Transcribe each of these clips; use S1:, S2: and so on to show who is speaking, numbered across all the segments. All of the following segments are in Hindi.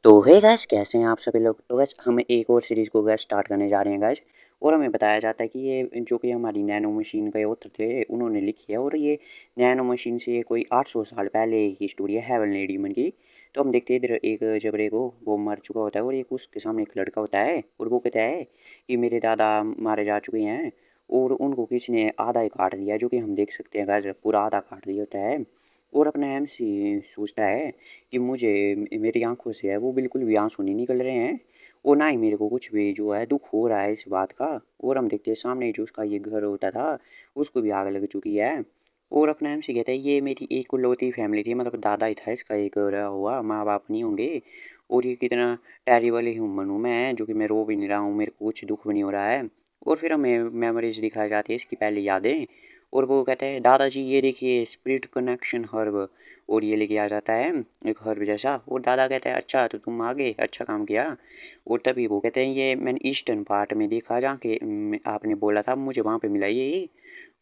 S1: तो हे गाइस, कैसे हैं आप सभी लोग। तो गाइस हम एक और सीरीज़ को गाइस स्टार्ट करने जा रहे हैं गाइस। और हमें बताया जाता है कि ये जो कि हमारी नैनो मशीन के ऑथर थे उन्होंने लिखी है। और ये नैनो मशीन से ये कोई 800 साल पहले की स्टोरी है हेवनली डीमन की। तो हम देखते हैं इधर एक जबरे को वो मर चुका होता है और एक उसके सामने एक लड़का होता है और वो कहता है कि मेरे दादा मारे जा चुके हैं और उनको किसी ने आधा ही काट दिया, जो कि हम देख सकते हैं गाइस पूरा आधा काट दिया होता है। और अपना एमसी सोचता है कि मुझे मेरी आंखों से है वो बिल्कुल भी आंसू नहीं निकल रहे हैं और ना ही मेरे को कुछ भी जो है दुख हो रहा है इस बात का। और हम देखते हैं सामने जो उसका ये घर होता था उसको भी आग लग चुकी है। और अपना एमसी कहता है ये मेरी एक लौती फैमिली थी, मतलब दादा ही था इसका एक रहा हुआ, माँ बाप नहीं होंगे। और ये कितना टेरिबल ह्यूमन हूँ मैं, जो कि मैं रो भी नहीं रहा हूँ, मेरे को कुछ दुख भी नहीं हो रहा है। और फिर हमें मेमोरीज दिखाई जाती है इसकी पहली यादें। और वो कहते हैं दादाजी ये देखिए स्पिरिट कनेक्शन हर्ब। और ये लेके आ जाता है एक हर्ब जैसा। और दादा कहता है अच्छा तो तुम आ गए, अच्छा काम किया। और तभी वो कहते हैं ये मैंने ईस्टर्न पार्ट में देखा जहाँ के आपने बोला था मुझे वहाँ पे मिला ये।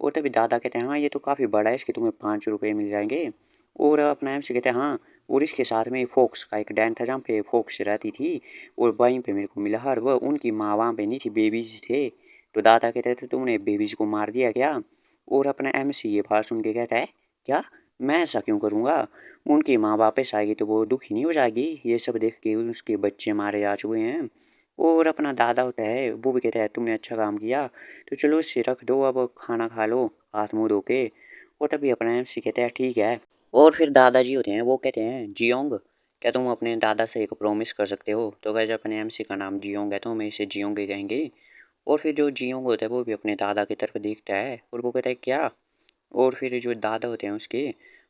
S1: और तभी दादा कहते हैं हाँ ये तो काफ़ी बड़ा है, इसके तुम्हें 5 रुपये मिल जाएंगे। और अपना एम से कहते हैं हाँ। और इसके साथ में फोक्स का एक डैन था जहाँ पे फोक्स रहती थी। और वहीं पे मेरे को मिला हर्ब, उनकी माँ वहाँ पे नहीं थी, बेबीज थे। तो दादा कहते थे तुमने बेबीज को मार दिया क्या। और अपना एमसी ये बात सुन के कहता है क्या, मैं ऐसा क्यों करूँगा, उनकी माँ वापस आएगी तो वो दुखी नहीं हो जाएगी ये सब देख के उसके बच्चे मारे जा चुके हैं। और अपना दादा होता है वो भी कहता है तुमने अच्छा काम किया, तो चलो इसे रख दो, अब खाना खा लो हाथ मुँह धो के। और तभी अपना एमसी कहता है ठीक है। और फिर दादाजी होते हैं वो कहते हैं जियोंग, क्या तुम अपने दादा से एक प्रॉमिस कर सकते हो। तो कहे अपने एमसी का नाम जियोंग है तो हम इसे जियोंग ही कहेंगे। और फिर जो जियोंग होता है वो भी अपने दादा की तरफ देखता है और वो कहता है क्या। और फिर जो दादा होते हैं उसके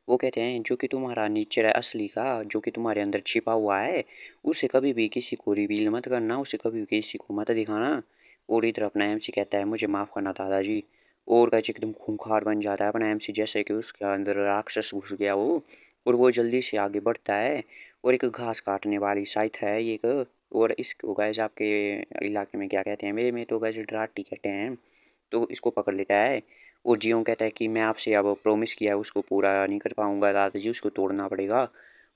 S1: वो कहते हैं जो कि तुम्हारा नेचर है असली का, जो कि तुम्हारे अंदर छिपा हुआ है, उसे कभी भी किसी को रिवील मत करना, उसे कभी भी किसी को मत दिखाना। और इधर अपना एमसी कहता है मुझे माफ़ करना दादाजी। और कैसे एकदम खूंखार बन जाता है अपना एमसी, जैसे कि उसके अंदर राक्षस घुस गया वो। और वो जल्दी से आगे बढ़ता है। और एक घास काटने वाली साइट है ये एक। और इसको गैस आपके इलाके में क्या कहते हैं, मेरे में तो गैस ड्राटी कहते हैं। तो इसको पकड़ लेता है। और जियों कहता है कि मैं आपसे अब प्रॉमिस किया है उसको पूरा नहीं कर पाऊंगा दादाजी, उसको तोड़ना पड़ेगा।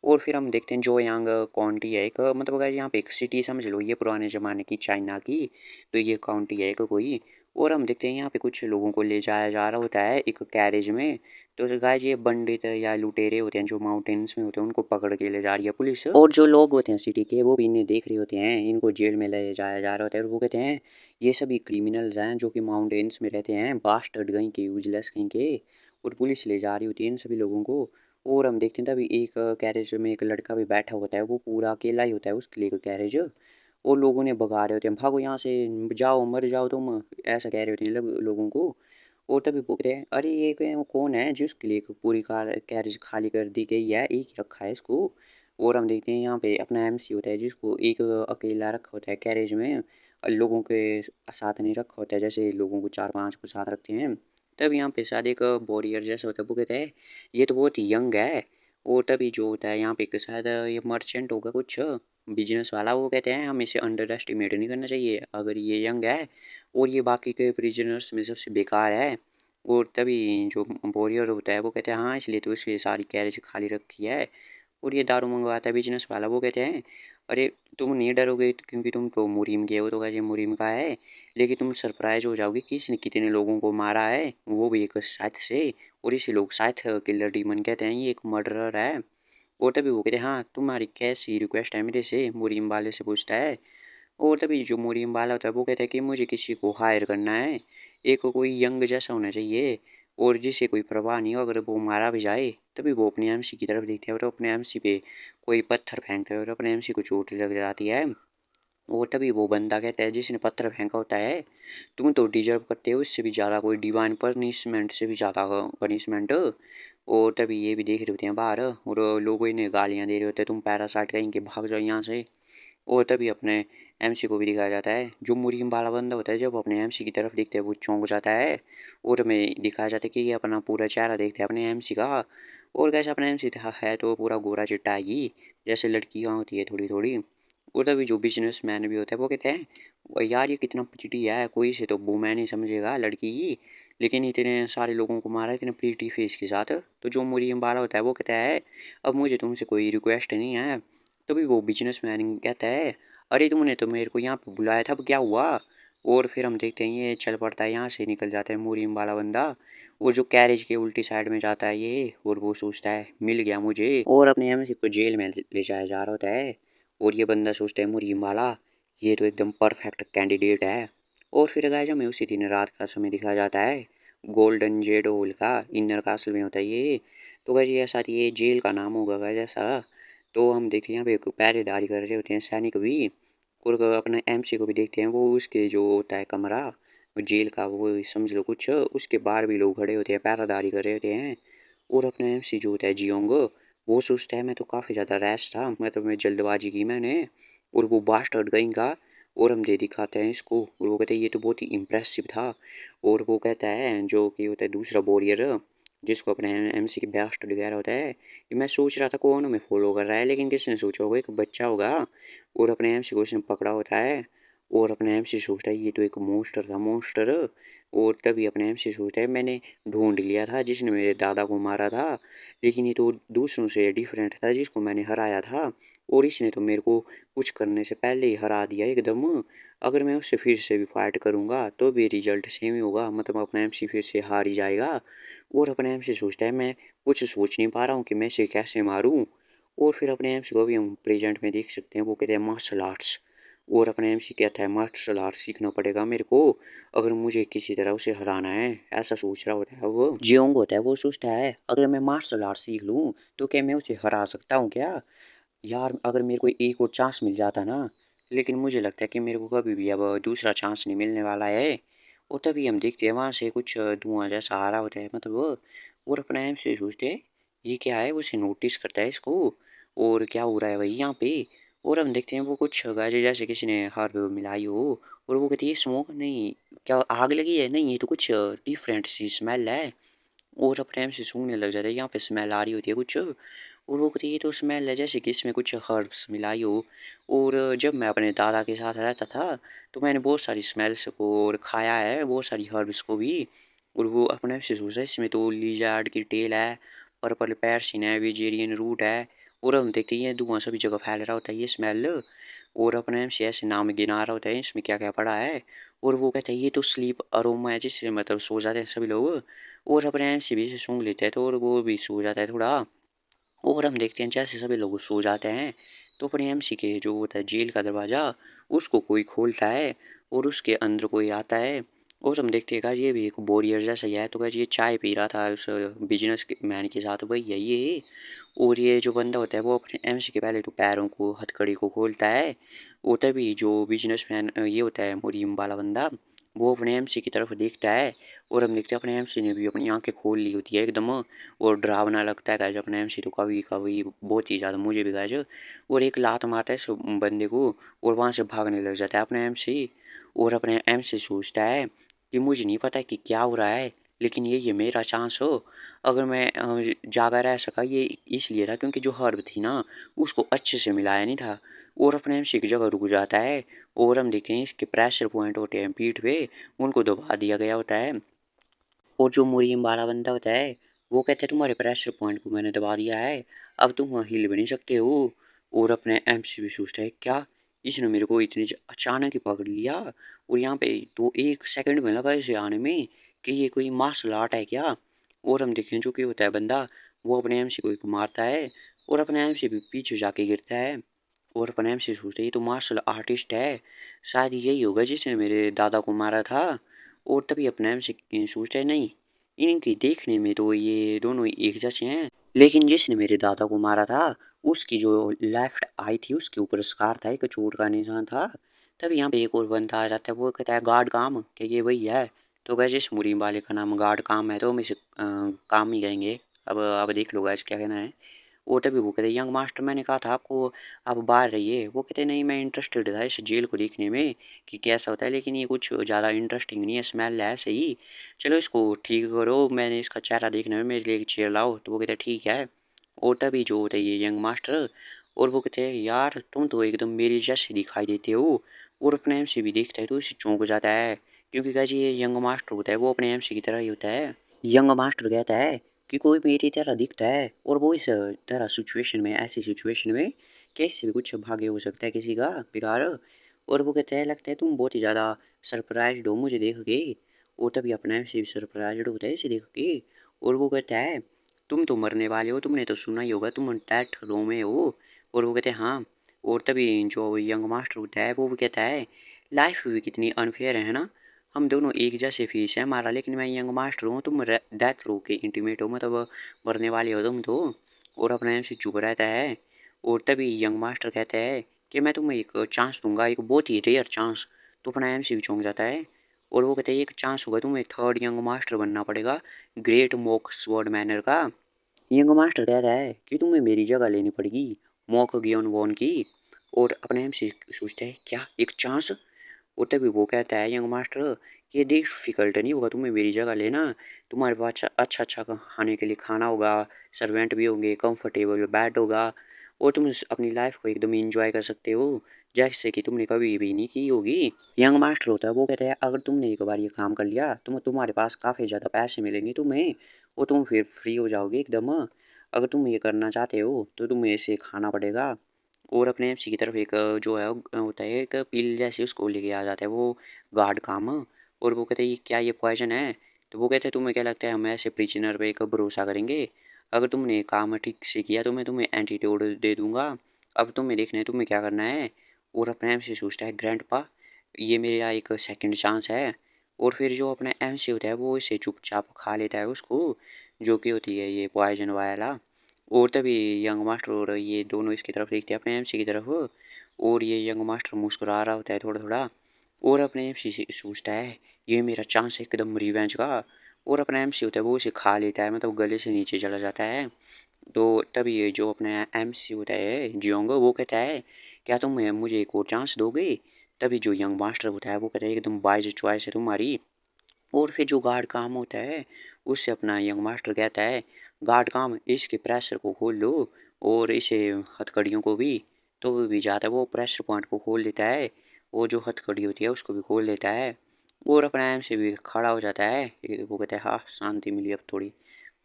S1: और फिर हम देखते हैं जो यांग काउंटी है एक, मतलब अगर यहाँ पे एक सिटी समझ लो ये पुराने ज़माने की चाइना की। तो ये काउंटी है एक कोई। और हम देखते हैं यहाँ पे कुछ लोगों को ले जाया जा रहा होता है एक कैरेज में। तो गाइस ये पंडित या लुटेरे होते हैं जो माउंटेन्स में होते हैं, उनको पकड़ के ले जा रही है पुलिस। और जो लोग होते हैं सिटी के वो भी इन्हें देख रहे होते हैं, इनको जेल में ले जाया जा रहा होता है। और वो कहते हैं ये सभी क्रिमिनल्स हैं जो कि माउंटेन्स में रहते हैं, बास्टर्ड कहीं के, यूजलेस कहीं के। और पुलिस ले जा रही होती है इन सभी लोगों को। और हम देखते हैं तभी एक कैरेज में एक लड़का भी बैठा होता है, वो पूरा अकेला ही होता है उसके लिए एक कैरेज। और लोगों ने भगा रहे होते हैं भागो यहाँ से, जाओ मर जाओ तुम, ऐसा कह रहे होते हैं लोगों को। और तभी पूछते हैं अरे ये कौन है जिसके लिए पूरी कार कैरेज खाली कर दी गई है, एक ही रखा है इसको। और हम देखते हैं यहाँ पे अपना एमसी होता है जिसको एक अकेला रखा होता है कैरेज में, और लोगों के साथ नहीं रखा होता है जैसे लोगों को 4-5 को साथ रखते हैं। तब यहाँ पे शायद एक वॉरियर जैसा होता है, वो कहता है ये तो बहुत यंग है। और तभी जो होता है यहाँ पे एक शायद ये मर्चेंट होगा कुछ बिजनेस वाला, वो कहते हैं हम इसे अंडर एस्टिमेट नहीं करना चाहिए, अगर ये यंग है और ये बाकी के प्रिजनर्स में सबसे बेकार है। और तभी जो वॉरियर होता है वो कहते हैं हाँ इसलिए तो इसकी सारी कैरेज खाली रखी है। और ये दारू मंगवाता है बिजनेस वाला, वो कहते हैं अरे तुम नहीं डरोगे क्योंकि तुम तो मुरीम गए हो, तो कैसे मुरीम का है, लेकिन तुम सरप्राइज हो जाओगे कि इसने कितने लोगों को मारा है, वो भी एक साथ से। और इसे लोग साथ किलर डीमन कहते हैं, ये एक मर्डरर है। और तभी वो कहते हैं हाँ तुम्हारी कैसी रिक्वेस्ट है मेरे से, मुरीम वाले से पूछता है। और तभी जो मुरीम वाला होता है वो कहता है कि मुझे किसी को हायर करना है, एक कोई यंग जैसा होना चाहिए और जिसे कोई परवाह नहीं हो अगर वो मारा भी जाए। तभी वो अपने एमसी की तरफ देखते हैं और अपने एमसी पे कोई पत्थर फेंकते हैं और अपने एमसी को चोट लग जाती है। और तभी वो बंदा कहता है जिसने पत्थर फेंका होता है तुम तो डिजर्व करते हो इससे भी ज़्यादा, कोई डिवाइन पनिशमेंट से भी ज़्यादा पनिशमेंट। और तभी ये भी देख रहे होते हैं बाहर और लोग इन्हें गालियाँ दे रहे होते हैं तुम पैरासाइट कहीं के भाग जाओ यहाँ से। और तभी अपने एमसी को भी दिखाया जाता है, जो मुरीम वाला बंदा होता है जब अपने एमसी की तरफ देखते हैं वो चौंक जाता है। और हमें दिखाया जाता है कि ये अपना पूरा चेहरा देखते हैं अपने एमसी का। और कैसे अपना एमसी है तो पूरा गोरा चिट्टा ही, जैसे लड़कियाँ होती है थोड़ी थोड़ी। और तभी जो बिजनेस मैन भी होता है वो कहते हैं यार ये कितना प्रिटी है, कोई से तो वुमेन ही समझेगा लड़की ही, लेकिन इतने सारे लोगों को मारा इतने प्रिटी फेस के साथ। तो जो मुरीम वाला होता है वो कहता है अब मुझे तुमसे कोई रिक्वेस्ट नहीं है, तभी वो बिजनेसमैन कहता है, अरे तुमने तो मेरे को यहाँ पे बुलाया था, अब क्या हुआ? और फिर हम देखते हैं ये चल पड़ता है, यहाँ से निकल जाता है मुरीम वाला बंदा। वो जो कैरेज के उल्टी साइड में जाता है ये, और वो सोचता है मिल गया मुझे, और अपने एमसी को जेल में ले जाया जा रहा होता है। और ये बंदा सोचता है मुरीम वाला, ये तो एकदम परफेक्ट कैंडिडेट है। और फिर गाइस हमें उसी दिन रात का समय दिखाया जाता है, गोल्डन जेड हॉल का, इनर कासल में होता है ये। तो गाइस ये ऐसा ये जेल का नाम होगा गाइस ऐसा। तो हम देखते हैं यहाँ पे एक पहरेदारी कर रहे होते हैं सैनिक भी, और अपने एमसी को भी देखते हैं, वो उसके जो होता है कमरा वो जेल का, वो समझ लो कुछ, उसके बाहर भी लोग खड़े होते हैं पहरेदारी कर रहे होते हैं। और अपना एमसी जो होता है जियोंग, वो सोचता है मैं तो काफ़ी ज़्यादा रैश था, मतलब मैं जल्दबाजी की मैंने, और वो बास्टर्ड कहीं। और हम दे दिखाते हैं इसको, और वो कहते हैं ये तो बहुत ही इम्प्रेसिव था। और वो कहता है जो कि होता है दूसरा वॉरियर, जिसको अपने एमसी के बास्टर्ड वगैरह होता है, कि मैं सोच रहा था कौन हमें फॉलो कर रहा है, लेकिन किसने सोचा होगा एक बच्चा होगा। और अपने एमसी को उसने पकड़ा होता है। और अपने एमसी सोचता है ये तो एक मॉन्स्टर था, मॉन्स्टर। और तभी अपने एमसी सोचता है मैंने ढूंढ लिया था जिसने मेरे दादा को मारा था, लेकिन ये तो दूसरों से डिफरेंट था जिसको मैंने हराया था, और इसने तो मेरे को कुछ करने से पहले ही हरा दिया एकदम। अगर मैं उससे फिर से भी फाइट करूंगा तो भी रिजल्ट सेम ही होगा, मतलब अपना एमसी फिर से हार ही जाएगा। और अपने एमसी सोचता है मैं कुछ सोच नहीं पा रहा हूँ कि मैं इसे कैसे मारूं। और फिर अपने एमसी को भी हम प्रेजेंट में देख सकते हैं, वो कहते हैं मार्शल आर्ट्स। और अपने एमसी कहता है मार्शल आर्ट सीखना पड़ेगा मेरे को, अगर मुझे किसी तरह उसे हराना है, ऐसा सोच रहा होता है वो। जियोंग होता है वो सोचता है अगर मैं मार्शल आर्ट सीख लूँ तो क्या मैं उसे हरा सकता हूँ क्या? यार अगर मेरे को एक और चांस मिल जाता ना, लेकिन मुझे लगता है कि मेरे को कभी भी अब दूसरा चांस नहीं मिलने वाला है। और तभी हम देखते हैं वहाँ से कुछ धुआं जैसा आ रहा होता है, मतलब वो, और अपना एम से सोचते हैं ये क्या है, उसे नोटिस करता है इसको, और क्या हो रहा है भाई यहाँ पे। और हम देखते हैं वो कुछ गाजर जैसे किसी ने हर्ब मिलाई हो, और वो कहती है स्मोक नहीं, क्या आग लगी है, नहीं ये तो कुछ डिफरेंट सी स्मेल है। और अपने आप से सूंघने लग जाता है, यहाँ पे स्मेल आ रही होती है कुछ, और वो कहती है ये तो स्मेल है जैसे कि इसमें कुछ हर्ब्स मिलाई हो। और जब मैं अपने दादा के साथ रहता था तो मैंने बहुत सारी स्मेल्स को और खाया है, बहुत सारी हर्ब्स को भी। और वो अपने आप से सोच रहा है इसमें तो लिजार्ड की टेल है, पर्पल पैरसिन है, वेजेरियन रूट है। और हम देखते हैं ये धुआं सभी जगह फैल रहा होता है ये स्मेल। और अपने आप से ऐसे नाम गिना रहा होता है इसमें क्या क्या पड़ा है। और वो कहता है ये तो स्लीप अरोमा है, जिससे मतलब सो जाते हैं सभी लोग। और अपने ऐसे भी से सूंघ लेते हैं तो और वो भी सो जाता है थोड़ा। और हम देखते हैं जैसे सभी लोग सो जाते हैं तो अपने एमसी के जो होता है जेल का दरवाज़ा, उसको कोई खोलता है, और उसके अंदर कोई आता है। और हम देखते हैं गाइस ये भी एक बोरियर जैसा ही है, तो गाइस ये चाय पी रहा था उस बिजनेस मैन के साथ, वही है ये। और ये जो बंदा होता है वो अपने एमसी के पहले तो पैरों को हथकड़ी को खोलता है। और तभी जो बिजनेसमैन ये होता है मुरीम वाला बंदा, वो अपने एमसी की तरफ देखता है। और हम देखते हैं अपने एमसी ने भी अपनी आंखें खोल ली होती है एकदम, और डरावना लगता है गाइस अपने एमसी तो कभी कभी बहुत ही ज़्यादा, मुझे भी गाइस। और एक लात मारता है इस बंदे को, और वहाँ से भागने लग जाता है अपने एमसी। और अपने एमसी सोचता है कि मुझे नहीं पता कि क्या हो रहा है, लेकिन ये मेरा चांस हो, अगर मैं जागा रह सका ये इसलिए था क्योंकि जो हर्ब थी ना उसको अच्छे से मिलाया नहीं था। और अपने एमसी की जगह रुक जाता है। और हम देखते हैं इसके प्रेशर पॉइंट होते हैं पीठ पे, उनको दबा दिया गया होता है। और जो मुरीम वाला बंदा होता है वो कहता है तुम्हारे प्रेशर पॉइंट को मैंने दबा दिया है, अब तुम हिल भी नहीं सकते हो। और अपने एमसी भी सोचता है क्या इसने मेरे को इतनी अचानक ही पकड़ लिया, और यहाँ पे तो एक सेकंड में लगा इसे आने में, कि ये कोई मार्शल आर्ट है क्या। और हम देखते हैं जो कि होता है बंदा, वो अपने एमसी को एक मारता है, और अपने एमसी भी पीछे जाके गिरता है। और अपने एमसी सोचता है ये तो मार्शल आर्टिस्ट है, शायद यही होगा जिसने मेरे दादा को मारा था। और तभी अपने एमसी सोचता है नहीं, इनकी देखने में तो ये दोनों एक जैसे हैं, लेकिन जिसने मेरे दादा को मारा था उसकी जो लेफ्ट आई थी उसके ऊपर स्कार था, एक चोट का निशान था। तभी यहाँ पे एक और बंदा आ जाता है, वो कहता है गार्ड काम, क्या ये वही है? तो गैस इस मुरीम वाले का नाम गार्ड काम है, तो हम इसे काम ही कहेंगे। अब देख लो गैस क्या कहना है। वो तभी वो कहते यंग मास्टर मैंने कहा था आपको आप बाहर रहिए, वो कहते नहीं मैं इंटरेस्टेड था इस जेल को देखने में कि कैसा होता है, लेकिन ये कुछ ज़्यादा इंटरेस्टिंग नहीं है, स्मेल है सही, चलो इसको ठीक करो, मैंने इसका चेहरा देखना है, मेरे लिए एक चेयर लाओ। तो वो कहते ठीक है। और तभी जो होता है ये यंग मास्टर, और वो कहते हैं यार तुम तो एकदम मेरे जैसे दिखाई देते हो। और अपने एम से भी देखता है तो इसे चौंक जाता है, क्योंकि क्या ये यंग मास्टर होता है वो अपने एम सी की तरह ही होता है। यंग मास्टर कहता है कि कोई मेरी तरह दिखता है, और वो इस तरह सिचुएशन में, ऐसी सिचुएशन में कैसे भी कुछ भाग्य हो सकता है किसी का बेकार। और वो कहता है लगता है तुम बहुत ही ज़्यादा सरप्राइज्ड हो मुझे देख के। और तभी अपने आप से भी सरप्राइज्ड होता है इसे देख के। और वो कहता है तुम तो मरने वाले हो, तुमने तो सुना ही होगा तुम डेथ रो में हो। और वो कहते हैं हाँ। और तभी जो यंग मास्टर होता है वो भी कहता है लाइफ भी कितनी अनफेयर है ना, हम दोनों एक जैसे फीस है हमारा, लेकिन मैं यंग मास्टर हूँ, तुम डेथ रो के इंटीमेट हो, मतलब मरने वाले हो तुम तो। और अपने आप से चुप रहता है। और तभी यंग मास्टर कहता है कि मैं तुम्हें एक चांस दूंगा, एक बहुत ही रेयर चांस। तो अपना एमसी भी चौंक जाता है। और वो कहते हैं एक चांस होगा, तुम्हें थर्ड यंग मास्टर बनना पड़ेगा, ग्रेट मॉक स्वॉर्ड मैनर का। यंग मास्टर कहता है कि तुम्हें मेरी जगह लेनी पड़ेगी मॉक गियोन वॉन की। और अपने एमसी सोचता है क्या एक चांस। और तभी वो कहता है यंग मास्टर कि ये डिफिकल्ट नहीं होगा तुम्हें मेरी जगह लेना, तुम्हारे पास अच्छा अच्छा अच्छा खाने के लिए खाना होगा, सर्वेंट भी होंगे, कंफर्टेबल बेड होगा, और तुम अपनी लाइफ को एकदम इंजॉय कर सकते हो जैसे कि तुमने कभी भी नहीं की होगी। यंग मास्टर होता है वो कहता है अगर तुमने एक बार ये काम कर लिया तो तुम्हारे पास काफ़ी ज़्यादा पैसे मिलेंगे तुम्हें, और तुम फिर फ्री हो जाओगे एकदम। अगर तुम ये करना चाहते हो तो तुम्हें इसे खाना पड़ेगा। और अपने एमसी की तरफ एक जो है होता है एक पील जैसी, उसको लेके आ जाता है वो गार्ड काम। और वो कहते हैं क्या ये पॉइजन है। तो वो कहते हैं तुम्हें क्या लगता है हम ऐसे प्रिजनर पे एक भरोसा करेंगे, अगर तुमने काम ठीक से किया तो मैं तुम्हें एंटीट्यूड दे दूंगा, अब तुम्हें देखना है तुम्हें क्या करना है। और अपने एमसी सोचता है ग्रैंडपा ये मेरा एक सेकंड चांस है। और फिर जो अपना एमसी होता है वो इसे चुपचाप खा लेता है उसको, जो कि होती है ये पॉइजन वाला। और तभी यंग मास्टर और ये दोनों इसकी तरफ देखते हैं अपने एमसी की तरफ। और ये यंग मास्टर मुस्कुरा रहा होता है थोड़ा थोड़ा। और अपने एमसी से सोचता है ये मेरा चांस है एकदम रिवेंज का। और अपना एमसी होता है वो उसे खा लेता है, मतलब गले से नीचे चला जाता है। तो तभी ये जो अपना एमसी होता है जियोंग वो कहता है क्या तुम मुझे एक और चांस दोगे। तभी जो यंग मास्टर होता है वो कहता है एकदम वाइज चॉइस है तुम्हारी। और फिर जो गार्ड काम होता है उससे अपना यंग मास्टर कहता है गार्ड काम इसके प्रेशर को खोल लो, और इसे हथकड़ियों को भी। तो वो भी जाता है वो प्रेशर पॉइंट को खोल देता है, वो जो हथकड़ी होती है उसको भी खोल देता है। और अपना एम से भी खड़ा हो जाता है, वो कहता है हाँ शांति मिली अब थोड़ी।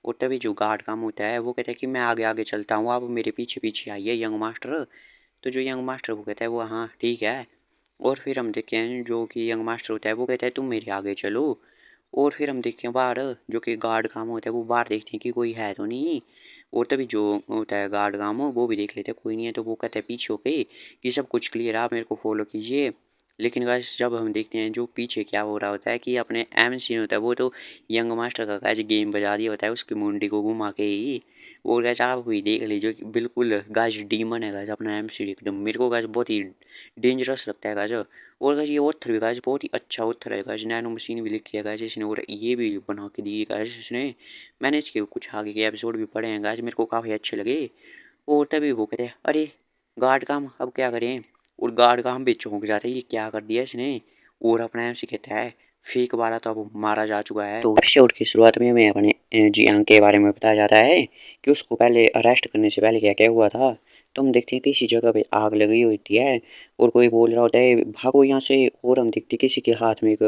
S1: और तभी जो गार्ड काम होता है वो कहता है कि मैं आगे आगे चलता हूँ, आप मेरे पीछे पीछे आइए यंग मास्टर। तो जो यंग मास्टर वो कहता है वो हाँ ठीक है। और फिर हम देखते हैं जो कि यंग मास्टर होता है वो कहता है तुम मेरे आगे चलो। और फिर हम देखते हैं बाहर, जो कि गार्ड काम होता है वो बाहर देखते हैं कि कोई है तो नहीं। और तभी जो होता है गार्ड काम वो भी देख लेते हैं कोई नहीं है, तो वो कहता है पीछे होके कि सब कुछ क्लियर है आप मेरे को फॉलो कीजिए। लेकिन गाइस जब हम देखते हैं जो पीछे क्या हो रहा होता है कि अपने एम सीन होता है वो तो यंग मास्टर का गाइस गेम बजा दिया होता है उसकी मुंडी को घुमा के ही। और गाइस आप भी देख लीजिए कि बिल्कुल गाइस डीमन है गाइस अपना एम सी एकदम, मेरे को गाइस बहुत ही डेंजरस लगता है गाइस। और गाइस ये ऑथर भी गाइस बहुत ही अच्छा ऑथर है गाइस, नैनो मशीन भी लिखी है गाइस इसने, और ये भी बना के दी है गाइस इसने। मैंने इसके कुछ आगे के एपिसोड भी पढ़े हैं गाइस, मेरे को काफ़ी अच्छे लगे। और तभी वो कहते हैं अरे गार्ड काम अब क्या करें। और गार्ड काम भी चौंक जाते हैं ये क्या कर दिया इसने। और अपना एम कहता है फेक वाला तो अब मारा जा चुका है। तो एपिसोड की शुरुआत में हमें अपने जियांग के बारे में बताया जाता है कि उसको पहले अरेस्ट करने से पहले क्या क्या हुआ था। तो हम देखते हैं किसी जगह पे आग लगी होती है और कोई बोल रहा होता है भागो यहाँ से। और हम देखते हैं किसी के हाथ में एक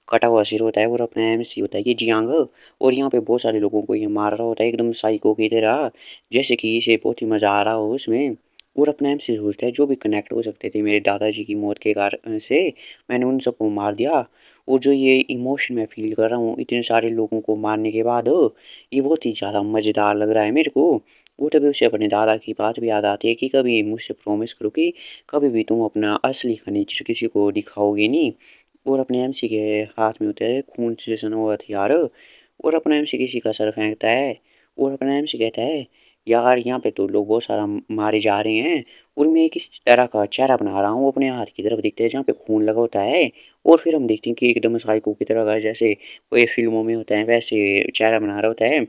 S1: कटा हुआ सिर होता है और अपना एमसी होता है ये जियांग। और यहाँ पे बहुत सारे लोगों को ये मार रहा होता है एकदम साइको की तरह, जैसे कि इसे बहुत ही मज़ा आ रहा हो उसमें। और अपना एमसी सोचता है जो भी कनेक्ट हो सकते थे मेरे दादाजी की मौत के कारण से मैंने उन सबको मार दिया। और जो ये इमोशन मैं फील कर रहा हूँ इतने सारे लोगों को मारने के बाद ये बहुत ही ज़्यादा मज़ेदार लग रहा है मेरे को। वो तभी उसे अपने दादा की बात भी याद आती है कि कभी मुझसे प्रॉमिस करो कि कभी भी तुम अपना असली नेचर किसी को दिखाओगे नहीं। और अपने एमसी के हाथ में होता है खून से सना हुआ हथियार। और अपना एमसी किसी का सर फेंकता है। और अपना एमसी कहता है यार यहाँ पे तो लोग बहुत सारा मारे जा रहे हैं और मैं किस तरह का चेहरा बना रहा हूँ, अपने हाथ की तरफ देखते हैं जहाँ पे खून लगा होता है। और फिर हम देखते हैं कि एकदम साइको की तरह का जैसे कोई फिल्मों में होता है वैसे चेहरा बना रहा होता है।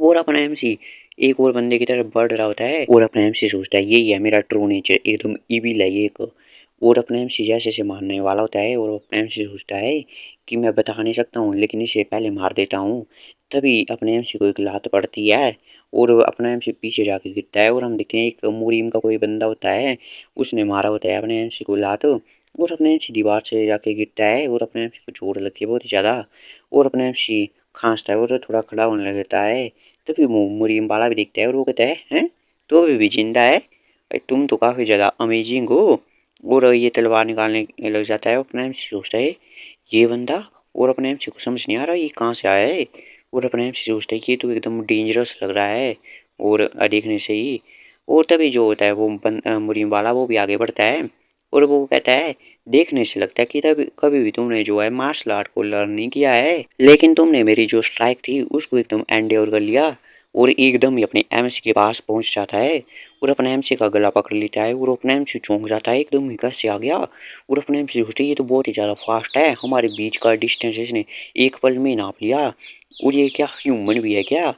S1: और अपना एमसी एक और बंदे की तरफ बढ़ रहा होता है और अपना एमसी सोचता है यही है मेरा ट्रू नेचर, एकदम इविल है ये एक। और अपना एमसी जैसे से मारने वाला होता है और अपना एमसी सोचता है कि मैं बता नहीं सकता हूँ लेकिन इसे पहले मार देता हूँ। तभी अपने एमसी को एक लात पड़ती है और अपना एमसी पीछे जाके गिरता है। और हम देखते हैं एक मुरीम का कोई बंदा होता है उसने मारा होता है अपने एमसी को लात, और अपने एमसी दीवार से जाके गिरता है और अपने एमसी को चोट लगती है बहुत ही ज़्यादा। और अपने एमसी खांसता है और थोड़ा खड़ा होने लगता है। तभी मुरीम वाला भी दिखता है और वो कहता है हैं तो अभी भी जिंदा है। तुम तो काफ़ी ज़्यादा अमेजिंग हो। और ये तलवार निकालने लग जाता है, अपने आप से सोचता है ये बंदा, और अपने आप से को समझ नहीं आ रहा ये कहाँ से आया है। और अपने आप से सोचता है कि ये तो एकदम डेंजरस लग रहा है, और देखने से ही। और तभी जो होता है वो मुरीम वाला वो भी आगे बढ़ता है, और वो कहता है देखने से लगता है कि तभी कभी भी तुमने जो है मार्शल आर्ट को लर्न नहीं किया है, लेकिन तुमने मेरी जो स्ट्राइक थी उसको एकदम एंड्योर कर लिया। और एकदम ही अपने एमसी के पास पहुंच जाता है, और अपने एमसी का गला पकड़ लेता है, और अपने एमसी चौंक जाता है एकदम ही कैसे आ गया। और अपने एमसी सोचते ये तो बहुत ही ज़्यादा फास्ट है, हमारे बीच का डिस्टेंस इसने एक पल में नाप लिया, और ये क्या ह्यूमन भी है क्या।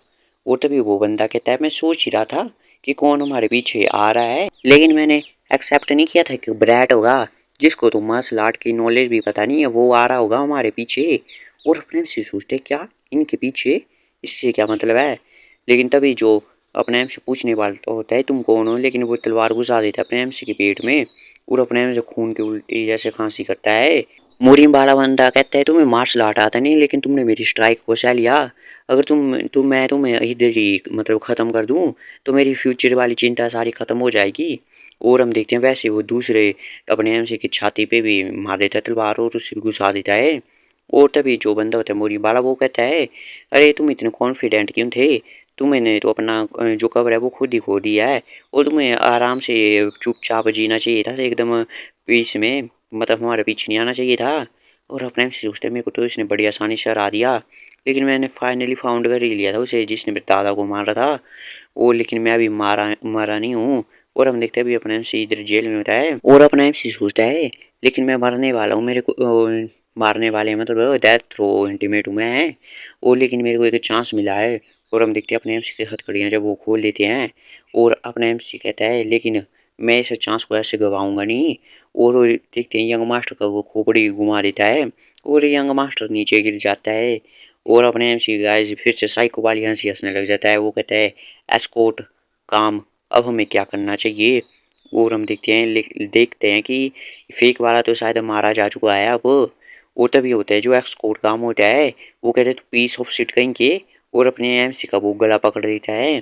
S1: और तभी वो बंदा कहता है मैं सोच ही रहा था कि कौन हमारे पीछे आ रहा है, लेकिन मैंने एक्सेप्ट नहीं किया था कि ब्रैट होगा, जिसको तो मार्शल आर्ट की नॉलेज भी पता नहीं है, वो आ रहा होगा हमारे पीछे। और अपने से सोचते क्या इनके पीछे, इससे क्या मतलब है। लेकिन तभी जो अपने एम से पूछने वाला होता है तुम कौन हो, लेकिन वो तलवार घुसा देता है अपने एम सी के पेट में, और अपने एम से खून के उल्टी जैसे खांसी करता है। मुरीम बाला बंदा कहता है तुम्हें मार्शल आर्ट आता नहीं, लेकिन तुमने मेरी स्ट्राइक को सह लिया। अगर तुम मैं तुम्हें इधर ही मतलब ख़त्म कर दूं तो मेरी फ्यूचर वाली चिंता सारी ख़त्म हो जाएगी। और हम देखते हैं वैसे वो दूसरे अपने एमसी की छाती पे भी मार देता है तलवार, और उसे भी घुसा देता है। और तभी जो बंदा होता है मोरी वाला वो कहता है अरे तुम इतने कॉन्फिडेंट क्यों थे, तुम्हें तो अपना जो कवर है वो खुद ही खो दिया है, और तुम्हें आराम से चुपचाप जीना चाहिए था एकदम पीस में, मतलब हमारे पीछे नहीं आना चाहिए था। और अपने आप से सोचते मेरे को तो इसने बड़ी आसानी से हरा दिया, लेकिन मैंने फाइनली फाउंड कर ही लिया था उसे जिसने मेरे दादा को मारा था। वो लेकिन मैं अभी मारा मारा नहीं हूँ। और हम देखते हैं अभी अपने एमसी इधर जेल में होता है, और अपना एमसी सोचता है लेकिन मैं मरने वाला हूँ, मेरे को मारने वाले हैं, मतलब डेथ थ्रो इंटीमेट हूँ मैं, और लेकिन मेरे को एक चांस मिला है। और हम देखते हैं अपने एमसी के हथकड़ियाँ जब वो खोल लेते हैं, और अपना एमसी कहता है लेकिन मैं इस चांस को ऐसे गवाऊंगा नहीं। और वो देखते हैं यंग मास्टर का वो खोपड़ी घुमा देता है, और यंग मास्टर नीचे गिर जाता है। और अपने एमसी गाइस फिर से साइको वाली हंसी हंसने लग जाता है, वो कहता है एस्कोर्ट काम, अब हमें क्या करना चाहिए। और हम देखते हैं कि फेक वाला तो शायद मारा जा चुका है अब। वो तभी होता है जो एस्कोर्ट काम होता है, वो कहते हैं तो पीस ऑफ शिट कहेंगे, और अपने एमसी का वो गला पकड़ देता है।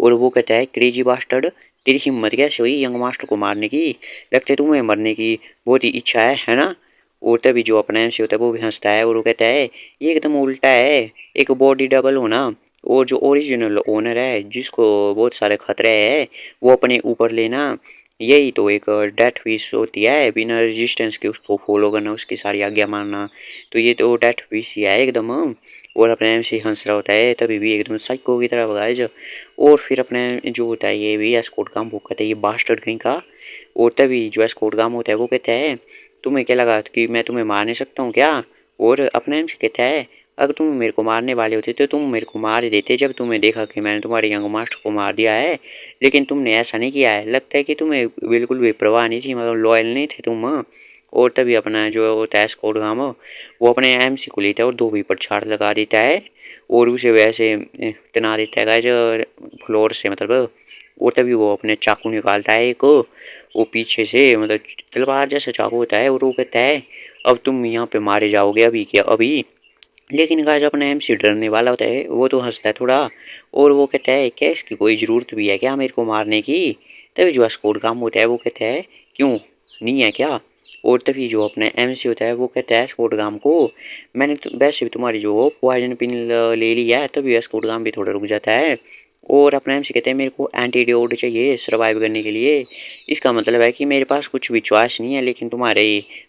S1: और वो कहता है क्रेजी बास्टर्ड, तेरी हिम्मत कैसे हुई यंग मास्टर को मारने की, लगता है तुम्हें मरने की बहुत ही इच्छा है ना। और तभी जो अपना एमसी होता है वो भी हंसता है, और वो कहता है ये एकदम उल्टा है, एक बॉडी डबल होना, और जो ओरिजिनल ओनर है जिसको बहुत सारे खतरे हैं वो अपने ऊपर लेना, यही तो एक डेथ विश होती है, बिना रेजिस्टेंस के उसको फॉलो करना, उसकी सारी आज्ञा मानना, तो ये तो डेथ विश ही है एकदम। और अपने एमसी हंस रहा होता है तभी भी एकदम साइको की तरह भगाए जो। और फिर अपने जो होता है ये भी एस्कॉर्ट काम वो कहता है ये बास्टर्ड कहीं का। और तभी जो एस्कॉर्ट काम होता है वो कहता है तुम्हें क्या लगा कि मैं तुम्हें मार नहीं सकता हूँ क्या। और अपना एमसी कहता है अगर तुम मेरे को मारने वाले होते तो तुम मेरे को मार ही देते जब तुम्हें देखा कि मैंने तुम्हारे यंग मास्टर को मार दिया है, लेकिन तुमने ऐसा नहीं किया है, लगता है कि तुम्हें बिल्कुल भी परवाह नहीं थी, मतलब लॉयल नहीं थे तुम। और तभी अपना जो होता है स्कोर गाम वो अपने एमसी को लेता है और दो भी पर छाड़ लगा देता है, और उसे वैसे तना देता है गाइस फ्लोर से मतलब। और तभी वो अपने चाकू निकालता है एक, वो पीछे से मतलब तलवार जैसा चाकू होता है, और वो कहता है अब तुम यहाँ पे मारे जाओगे अभी क्या अभी। लेकिन गाइस अपना एमसी डरने वाला होता है, वो तो हंसता है थोड़ा, और वो कहता है क्या इसकी कोई ज़रूरत भी है क्या मेरे को मारने की। तभी जो स्कोर काम होता है वो कहता है क्यों नहीं है क्या। और तभी जो अपने एमसी होता है वो कहता है स्कोर काम को मैंने तो वैसे भी तुम्हारी जो पॉइजन पिन ले ली है, तभी स्कोर काम भी थोड़ा रुक जाता है। और अपना एमसी कहते हैं मेरे को एंटीडोट चाहिए सर्वाइव करने के लिए, इसका मतलब है कि मेरे पास कुछ भी चॉइस नहीं है, लेकिन तुम्हारे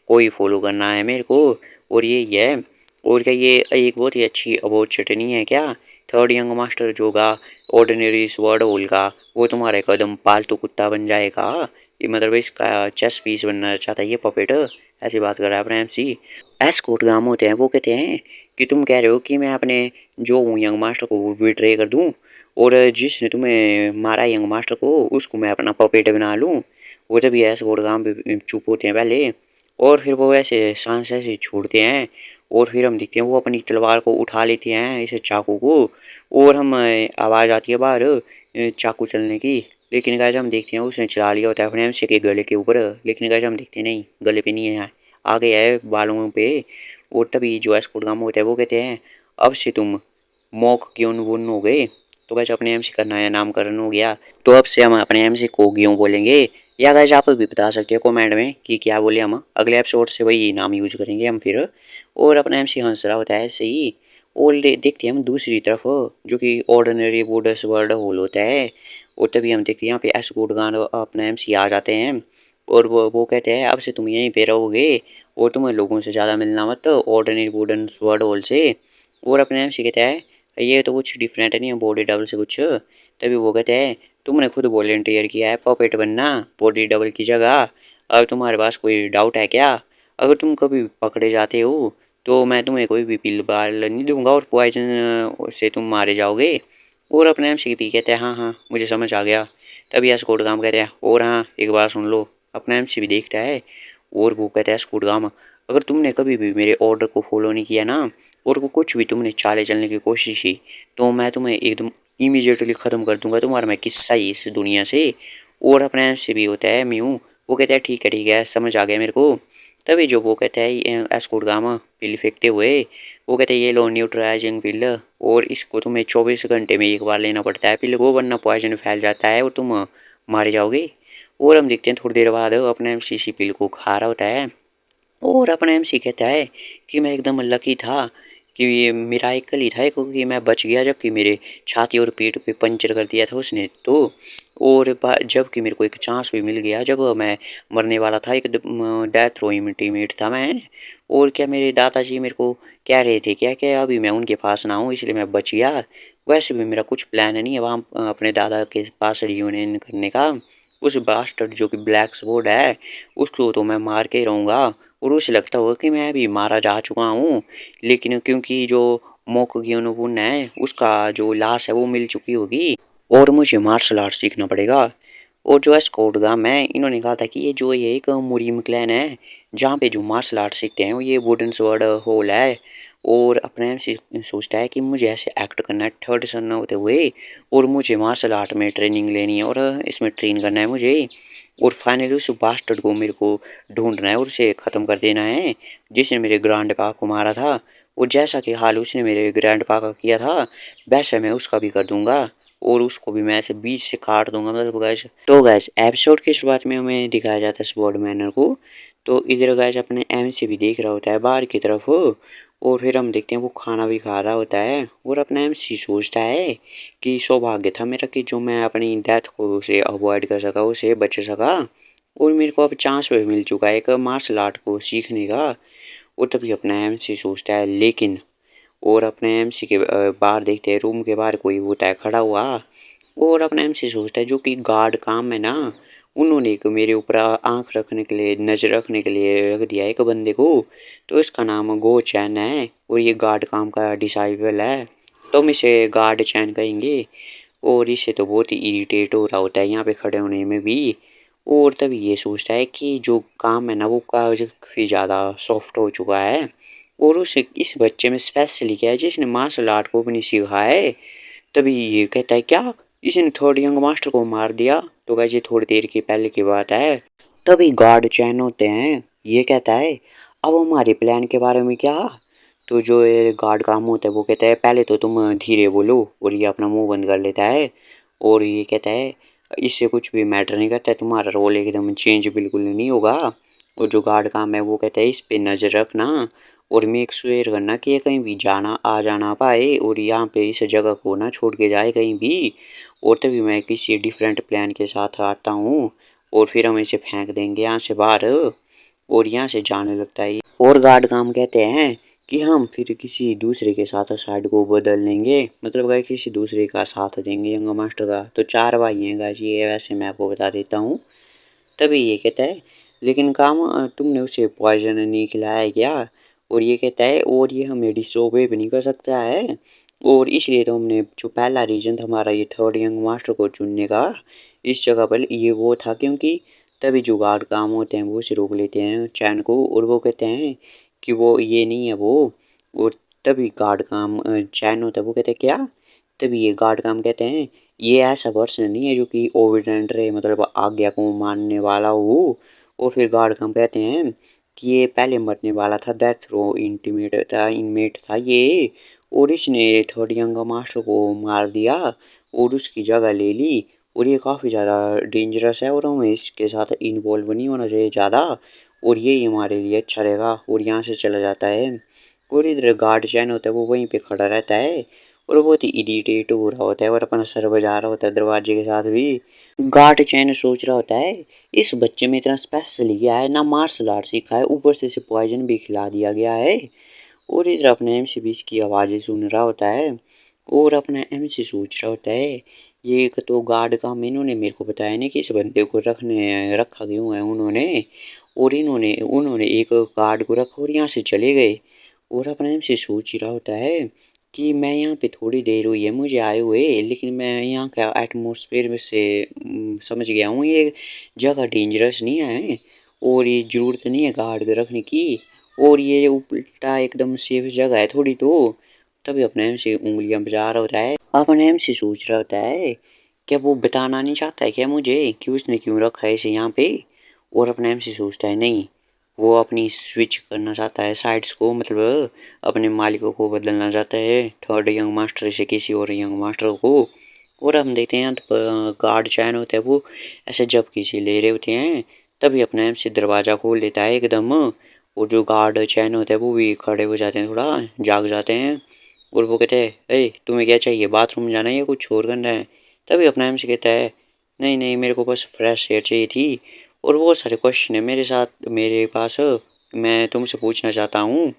S1: कोई फॉलो करना है मेरे को, और ये है। और क्या ये एक बहुत ही अच्छी अवार्ड चटनी है क्या, थर्ड यंग मास्टर जो होगा ऑर्डिनरी वर्ड होल का वो तुम्हारे कदम पालतू कुत्ता बन जाएगा, ये मतलब इसका चेस पीस बनना चाहता है ये पपेट, ऐसी बात कर रहा है अपना एमसी। एस्कॉर्ट गाम होते हैं वो कहते हैं कि तुम कह रहे हो कि मैं अपने जो हूँ यंग मास्टर को विड्रे कर दूँ, और जिसने तुम्हें मारा यंग मास्टर को उसको मैं अपना पपेट बना लूँ। वो जब ये एस्कॉर्ट गाम पे चुप होते हैं पहले, और फिर वो ऐसे सांस ऐसे छोड़ते हैं, और फिर हम देखते हैं वो अपनी तलवार को उठा लेते हैं इसे चाकू को, और हम आवाज़ आती है बाहर चाकू चलने की। लेकिन गाइस हम देखते हैं उसने चला लिया होता है अपने एमसी के गले के ऊपर, लेकिन गाइस हम देखते हैं नहीं गले पे नहीं है, आगे है बालों पे। और तभी जो एस्कॉर्ट गाम होता है वो कहते हैं अब से तुम मॉक क्यों वन हो गए, तो गाइस अपने एमसी का नया नामकरण हो गया। तो अब से हम अपने एमसी को ग्यों बोलेंगे, या गाइस आप भी बता सकते हो कमेंट में कि क्या बोले हम। अगले एपिसोड से वही नाम यूज करेंगे हम फिर। और अपना एमसी हंस रहा होता है ऐसे ही। और देखते हैं हम दूसरी तरफ, जो कि ऑर्डिनरी वुडस वर्ड होल होता है। और तभी हम देखते हैं यहाँ पे एस गुड गान अपना एमसी आ जाते हैं। और वो कहते हैं अब से तुम यहीं पे रहोगे और तुम्हें लोगों से ज़्यादा मिलना मत, ऑर्डिनरी वुडन वर्ड होल से। और अपने एमसी कहता है ये तो कुछ डिफरेंट नहीं है बॉडी डबल से कुछ। तभी वो कहते हैं तुमने खुद वॉलेंटियर किया है पपेट बनना बॉडी डबल की जगह। अब तुम्हारे पास कोई डाउट है क्या? अगर तुम कभी पकड़े जाते हो तो मैं तुम्हें कोई भी पिल बाल नहीं दूंगा और पॉइजन से तुम मारे जाओगे। और अपने एमसी भी कहते हैं हाँ हाँ मुझे समझ आ गया। तभी एस्कॉर्ट काम कहते हैं और हाँ एक बार सुन लो। अपना एमसी भी देखता है और वो कहता है एस्कॉर्ट काम, अगर तुमने कभी भी मेरे ऑर्डर को फॉलो नहीं किया ना और वो कुछ भी तुमने चाले चलने की कोशिश की तो मैं तुम्हें एकदम इमीडिएटली ख़त्म कर दूंगा, तुम्हारा मैं किस्सा ही इस दुनिया से। और अपना एमसी भी होता है म्यू, वो कहता है ठीक है समझ आ गया मेरे को। तभी जो वो कहता है एस्कॉर्ट गामा पिल फेंकते हुए, वो कहते हैं ये लो न्यूट्राइजिंग पिल और इसको तुम्हें 24 घंटे में एक बार लेना पड़ता है पिल को, वरना पॉइजन फैल जाता है और तुम मारे जाओगे। और हम देखते हैं थोड़ी देर बाद अपने एमसी पिल को खा रहा होता है। और अपना एमसी कहता है कि मैं एकदम लकी था कि ये मिराकल ही था क्योंकि मैं बच गया, जबकि मेरे छाती और पीठ पे पंचर कर दिया था उसने तो। और जबकि मेरे को एक चांस भी मिल गया जब मैं मरने वाला था, एक डेथ रो इंटीमेट था मैं। और क्या मेरे दादाजी मेरे को कह रहे थे क्या क्या अभी मैं उनके पास ना हूँ इसलिए मैं बच गया। वैसे भी मेरा कुछ प्लान नहीं है वहाँ अपने दादा के पास रियूनियन करने का। उस बास्टर्ड जो कि ब्लैक स्वॉर्ड है उसको तो मैं मार के ही रहूँगा। और उसे लगता होगा कि मैं अभी मारा जा चुका हूँ, लेकिन क्योंकि जो मोक गियोनोबुन है उसका जो लाश है वो मिल चुकी होगी और मुझे मार्शल आर्ट सीखना पड़ेगा। और जो एस्कॉर्ट गाम है इन्होंने कहा था कि ये एक मुरीम क्लैन है जहाँ पे जो मार्शल आर्ट सीखते हैं वो ये वुडन स्वॉर्ड होल है। और अपने से सोचता है कि मुझे ऐसे एक्ट करना है थर्ड सन होते हुए और मुझे मार्शल आर्ट में ट्रेनिंग लेनी है और इसमें ट्रेन करना है मुझे। और फाइनली उस बास्टर्ड को मेरे को ढूंढना है और उसे ख़त्म कर देना है जिसने मेरे ग्रैंड पा को मारा था। और जैसा कि हाल उसने मेरे ग्रैंड पा का किया था वैसे मैं उसका भी कर दूंगा और उसको भी मैं ऐसे बीच से काट दूंगा मतलब गैस। तो गैस एपिसोड की शुरुआत में हमें दिखाया जाता है स्वॉर्ड मैनर को। तो इधर गैस अपने एम से भी देख रहा होता है बाहर की तरफ। और फिर हम देखते हैं वो खाना भी खा रहा होता है और अपना एम सी सोचता है कि सौभाग्य था मेरा कि जो मैं अपनी डेथ को उसे अवॉइड कर सका उसे बच सका। और मेरे को अब चांस भी मिल चुका है एक मार्शल आर्ट को सीखने का। और तभी अपना एम सी सोचता है लेकिन। और अपने एमसी के बाहर देखते हैं रूम के बाहर कोई होता है खड़ा हुआ। और अपना एमसी सोचता है जो कि गार्ड काम है ना, उन्होंने एक मेरे ऊपर आंख रखने के लिए नज़र रखने के लिए रख दिया एक बंदे को। तो इसका नाम गो चैन है और ये गार्ड काम का डिसाइबल है, तो हम इसे गार्ड चैन कहेंगे। और इससे तो बहुत ही इरिटेट हो रहा होता है यहाँ पे खड़े होने में भी। और तभी ये सोचता है कि जो काम है ना वो काफ़ी ज़्यादा सॉफ्ट हो चुका है। और उसे इस बच्चे में स्पेशली क्या है जिसने मार्शल आर्ट को भी नहीं सीखा है। तभी ये कहता है क्या इसने थर्ड यंग मास्टर को मार दिया। तो गाइस ये थोड़ी देर की पहले की बात है। तभी गार्ड चैन होते हैं, ये कहता है अब हमारे प्लान के बारे में क्या। तो जो ये गार्ड काम होता है वो कहता है पहले तो तुम धीरे बोलो। और ये अपना मुंह बंद कर लेता है। और ये कहता है इससे कुछ भी मैटर नहीं करता है, तुम्हारा रोल एकदम चेंज बिल्कुल नहीं होगा। और जो गार्ड काम है वो कहता है इस पे नज़र रखना और मेक श्योर करना कि ये कहीं भी जाना आ जाना पाए और यहाँ पे इस जगह को ना छोड़ के जाए कहीं भी। और तभी मैं किसी डिफरेंट प्लान के साथ आता हूँ और फिर हम इसे फेंक देंगे यहाँ से बाहर। और यहाँ से जाने लगता है। और गार्ड काम कहते हैं कि हम फिर किसी दूसरे के साथ साइड को बदल लेंगे, मतलब गाइस किसी दूसरे का साथ देंगे यंग मास्टर का। तो 4 भाई हैं गाइस ये, वैसे मैं आपको बता देता हूँ। तभी ये कहता है लेकिन काम तुमने उसे पॉइजन नहीं खिलाया है क्या। और ये कहता है और ये हमें डिसोबे भी नहीं कर सकता है। और इसलिए तो हमने जो पहला रीजन था हमारा ये थर्ड यंग मास्टर को चुनने का इस जगह पर ये वो था क्योंकि तभी जो गार्ड काम होते हैं वो उसे रोक लेते हैं चैन को और वो कहते हैं कि वो ये नहीं है वो। और तभी गार्ड काम चैन होता है वो कहते हैं क्या। तभी ये गार्ड काम कहते हैं ये ऐसा पर्सन नहीं है जो कि ओबिडेंट रहे, मतलब आज्ञा को मानने वाला हो। और फिर गार्ड काम कहते हैं कि ये पहले मरने वाला था, डेथ रो इंटीमेट था इनमेट था ये। और इसने थर्ड यंग मास्टर को मार दिया और उसकी जगह ले ली। और ये काफ़ी ज़्यादा डेंजरस है और हमें इसके साथ इन्वॉल्व नहीं होना चाहिए ज़्यादा। और यही हमारे लिए अच्छा रहेगा। और यहाँ से चला जाता है। और इधर गार्ड चैन होता है वो वहीं पे खड़ा रहता है और बहुत ही इरिटेट हो रहा होता है और अपना सर बजा रहा होता है दरवाजे के साथ भी। गार्ड चैन सोच रहा होता है इस बच्चे में इतना स्पेशल क्या है, ना मार्शल आर्ट सीखा है, ऊपर से इसे पॉइजन भी खिला दिया गया है। और इधर अपने एमसी भी इसकी आवाज़ें सुन रहा होता है और अपना एमसी सोच रहा होता है ये एक तो गार्ड काम इन्होंने मेरे को बताया नहीं कि इस बंदे को रखा क्यों है उन्होंने। और इन्होंने उन्होंने एक गार्ड को रखा और यहाँ से चले गए। और अपने एमसी सोच ही रहा होता है कि मैं यहाँ पे थोड़ी देर हुई है मुझे आए हुए, लेकिन मैं यहाँ का एटमॉस्फेयर में से समझ गया हूँ ये जगह डेंजरस नहीं है और ये ज़रूरत नहीं है गार्ड के रखने की। और ये उल्टा एकदम सेफ जगह है थोड़ी तो। तभी अपने एम से उंगलियां बजा रहा होता है। अपने एम से सोच रहा होता है क्या वो बताना नहीं चाहता है क्या मुझे कि उसने क्यों रखा है इसे यहाँ पे। और अपने एम से सोचता है नहीं, वो अपनी स्विच करना चाहता है साइड्स को, मतलब अपने मालिकों को बदलना चाहता है थर्ड यंग मास्टर से किसी और यंग मास्टर को। और हम देखते हैं गार्ड चैन होता है वो ऐसे झपकी से ले रहे होते हैं। तभी अपना एम से दरवाज़ा खोल देता है एकदम। और जो गार्ड चैन होता है वो भी खड़े हो जाते हैं, थोड़ा जाग जाते हैं। और वो कहते हैं ए तुम्हें क्या चाहिए, बाथरूम जाना है या कुछ और करना है। तभी अपना एम से कहता है नहीं नहीं मेरे को बस फ्रेश एयर चाहिए थी और बहुत सारे क्वेश्चन है मेरे साथ मेरे पास, मैं तुमसे पूछना चाहता हूँ।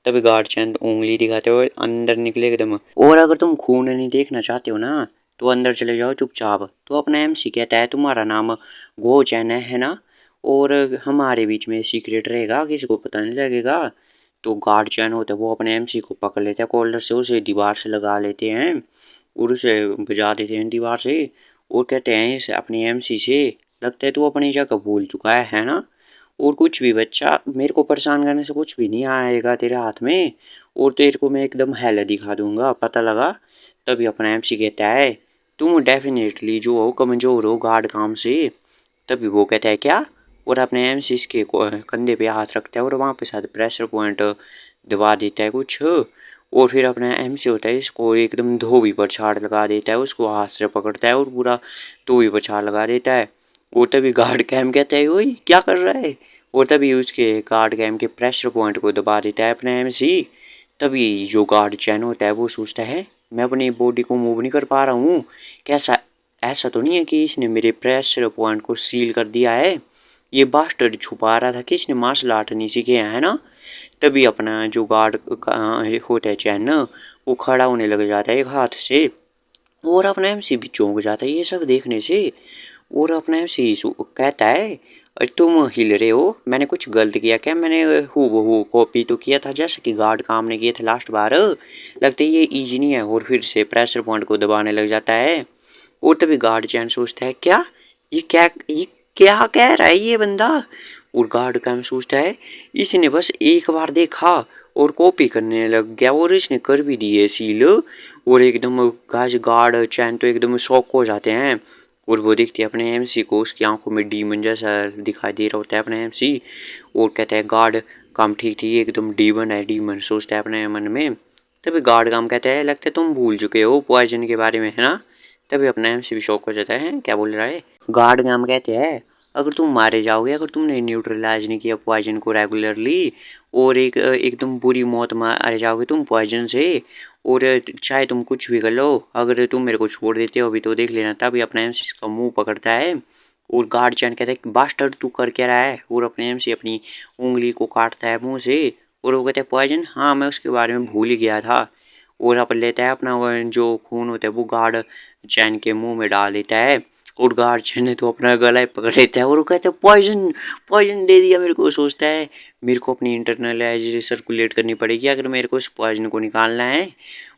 S1: तभी गार्ड चैन उंगली दिखाते हुए अंदर निकले एकदम। और अगर तुम खून नहीं देखना चाहते हो ना तो अंदर चले जाओ चुपचाप। तो अपना एमसी कहता है तुम्हारा नाम गो चैन है ना, और हमारे बीच में सीक्रेट रहेगा किसी को पता नहीं लगेगा। तो गार्ड चैन होता है वो अपने एमसी को पकड़ लेते हैं कॉलर से, उसे दीवार से लगा लेते हैं और उसे बजा देते हैं दीवार से। और कहते हैं इसे अपनी एमसी से लगता है तू अपनी जगह भूल चुका है ना। और कुछ भी बच्चा मेरे को परेशान करने से कुछ भी नहीं आएगा तेरे हाथ में और तेरे को मैं एकदम हेल दिखा दूंगा, पता लगा। तभी अपना एमसी कहता है तुम डेफिनेटली जो हो कमजोर हो गार्ड काम से। तभी वो कहता है क्या, और अपने एमसी के कंधे पे हाथ रखता है और वहाँ पे शायद प्रेशर पॉइंट दबा देता है कुछ। और फिर अपना एमसी होता है इसको एकदम धोबी पर छाड़ लगा देता है, उसको हाथ से पकड़ता है और पूरा धोबी पर छाड़ लगा देता है। और तभी गार्ड कैम कहता है ओए क्या कर रहा है। और तभी उसके गार्ड कैम के प्रेशर पॉइंट को दबा देता है अपने एमसी। तभी जो गार्ड चैन होता है वो सोचता है मैं अपनी बॉडी को मूव नहीं कर पा रहा हूँ, कैसा ऐसा तो नहीं है कि इसने मेरे प्रेशर पॉइंट को सील कर दिया है। ये बास्टर्ड छुपा रहा था कि इसने मार्शल आर्ट नहीं सीखे है ना। तभी अपना जो गार्ड होता है चैन ना वो खड़ा होने लग जाता है एक हाथ से। और अपना एमसी भी चौंक जाता है ये सब देखने से। और अपना एमसी कहता है तुम हिल रहे हो, मैंने कुछ गलत किया क्या, मैंने हूबहू कॉपी तो किया था जैसे कि गार्ड काम ने किए थे लास्ट बार, लगता है ये इजी नहीं है। और फिर से प्रेशर पॉइंट को दबाने लग जाता है। और तभी गार्ड चैन सोचता है क्या ये क्या कह रहा है ये बंदा। और गार्ड कैम सोचता है इसने बस एक बार देखा और कॉपी करने लग गया और इसने कर भी दी है सील। और एकदम गाज गार्ड चैन तो एकदम शॉक हो जाते हैं। और वो देखती है अपने एमसी को, उसकी आंखों में डीमन जैसा दिखाई दे रहा होता है अपने एमसी। और कहता है गार्ड काम ठीक थी एकदम डीमन है, डीमन सोचता है अपने मन में। तभी गार्ड काम कहता है लगता है तुम भूल चुके हो पॉइजन के बारे में है ना। तभी अपना एमसी भी शौक हो जाता है क्या बोल रहा है। गार्ड काम कहते हैं अगर तुम मारे जाओगे, अगर तुमने न्यूट्रलाइज नहीं किया पॉइजन को रेगुलरली और एकदम बुरी मौत मारे जाओगे तुम पॉइजन से। और चाहे तुम कुछ भी कर लो, अगर तुम मेरे को छोड़ देते हो अभी तो देख लेना। तभी अपना एमसी का मुंह पकड़ता है और गार्ड चैन कहता है बास्टर्ड तू कर क्या रहा है। और अपने एमसी अपनी उंगली को काटता है मुंह से और वो कहता है पॉइजन, हाँ मैं उसके बारे में भूल ही गया था। और अपन लेता है अपना वो जो खून होता है वो गार्ड चैन के मुंह में डाल देता है। और गार्ड चैन ने तो अपना गला ही पकड़ लेता है और वो कहता है पॉइजन, पॉइजन दे दिया मेरे को। सोचता है मेरे को अपनी इंटरनल एनर्जी सर्कुलेट करनी पड़ेगी अगर मेरे को इस पॉइजन को निकालना है।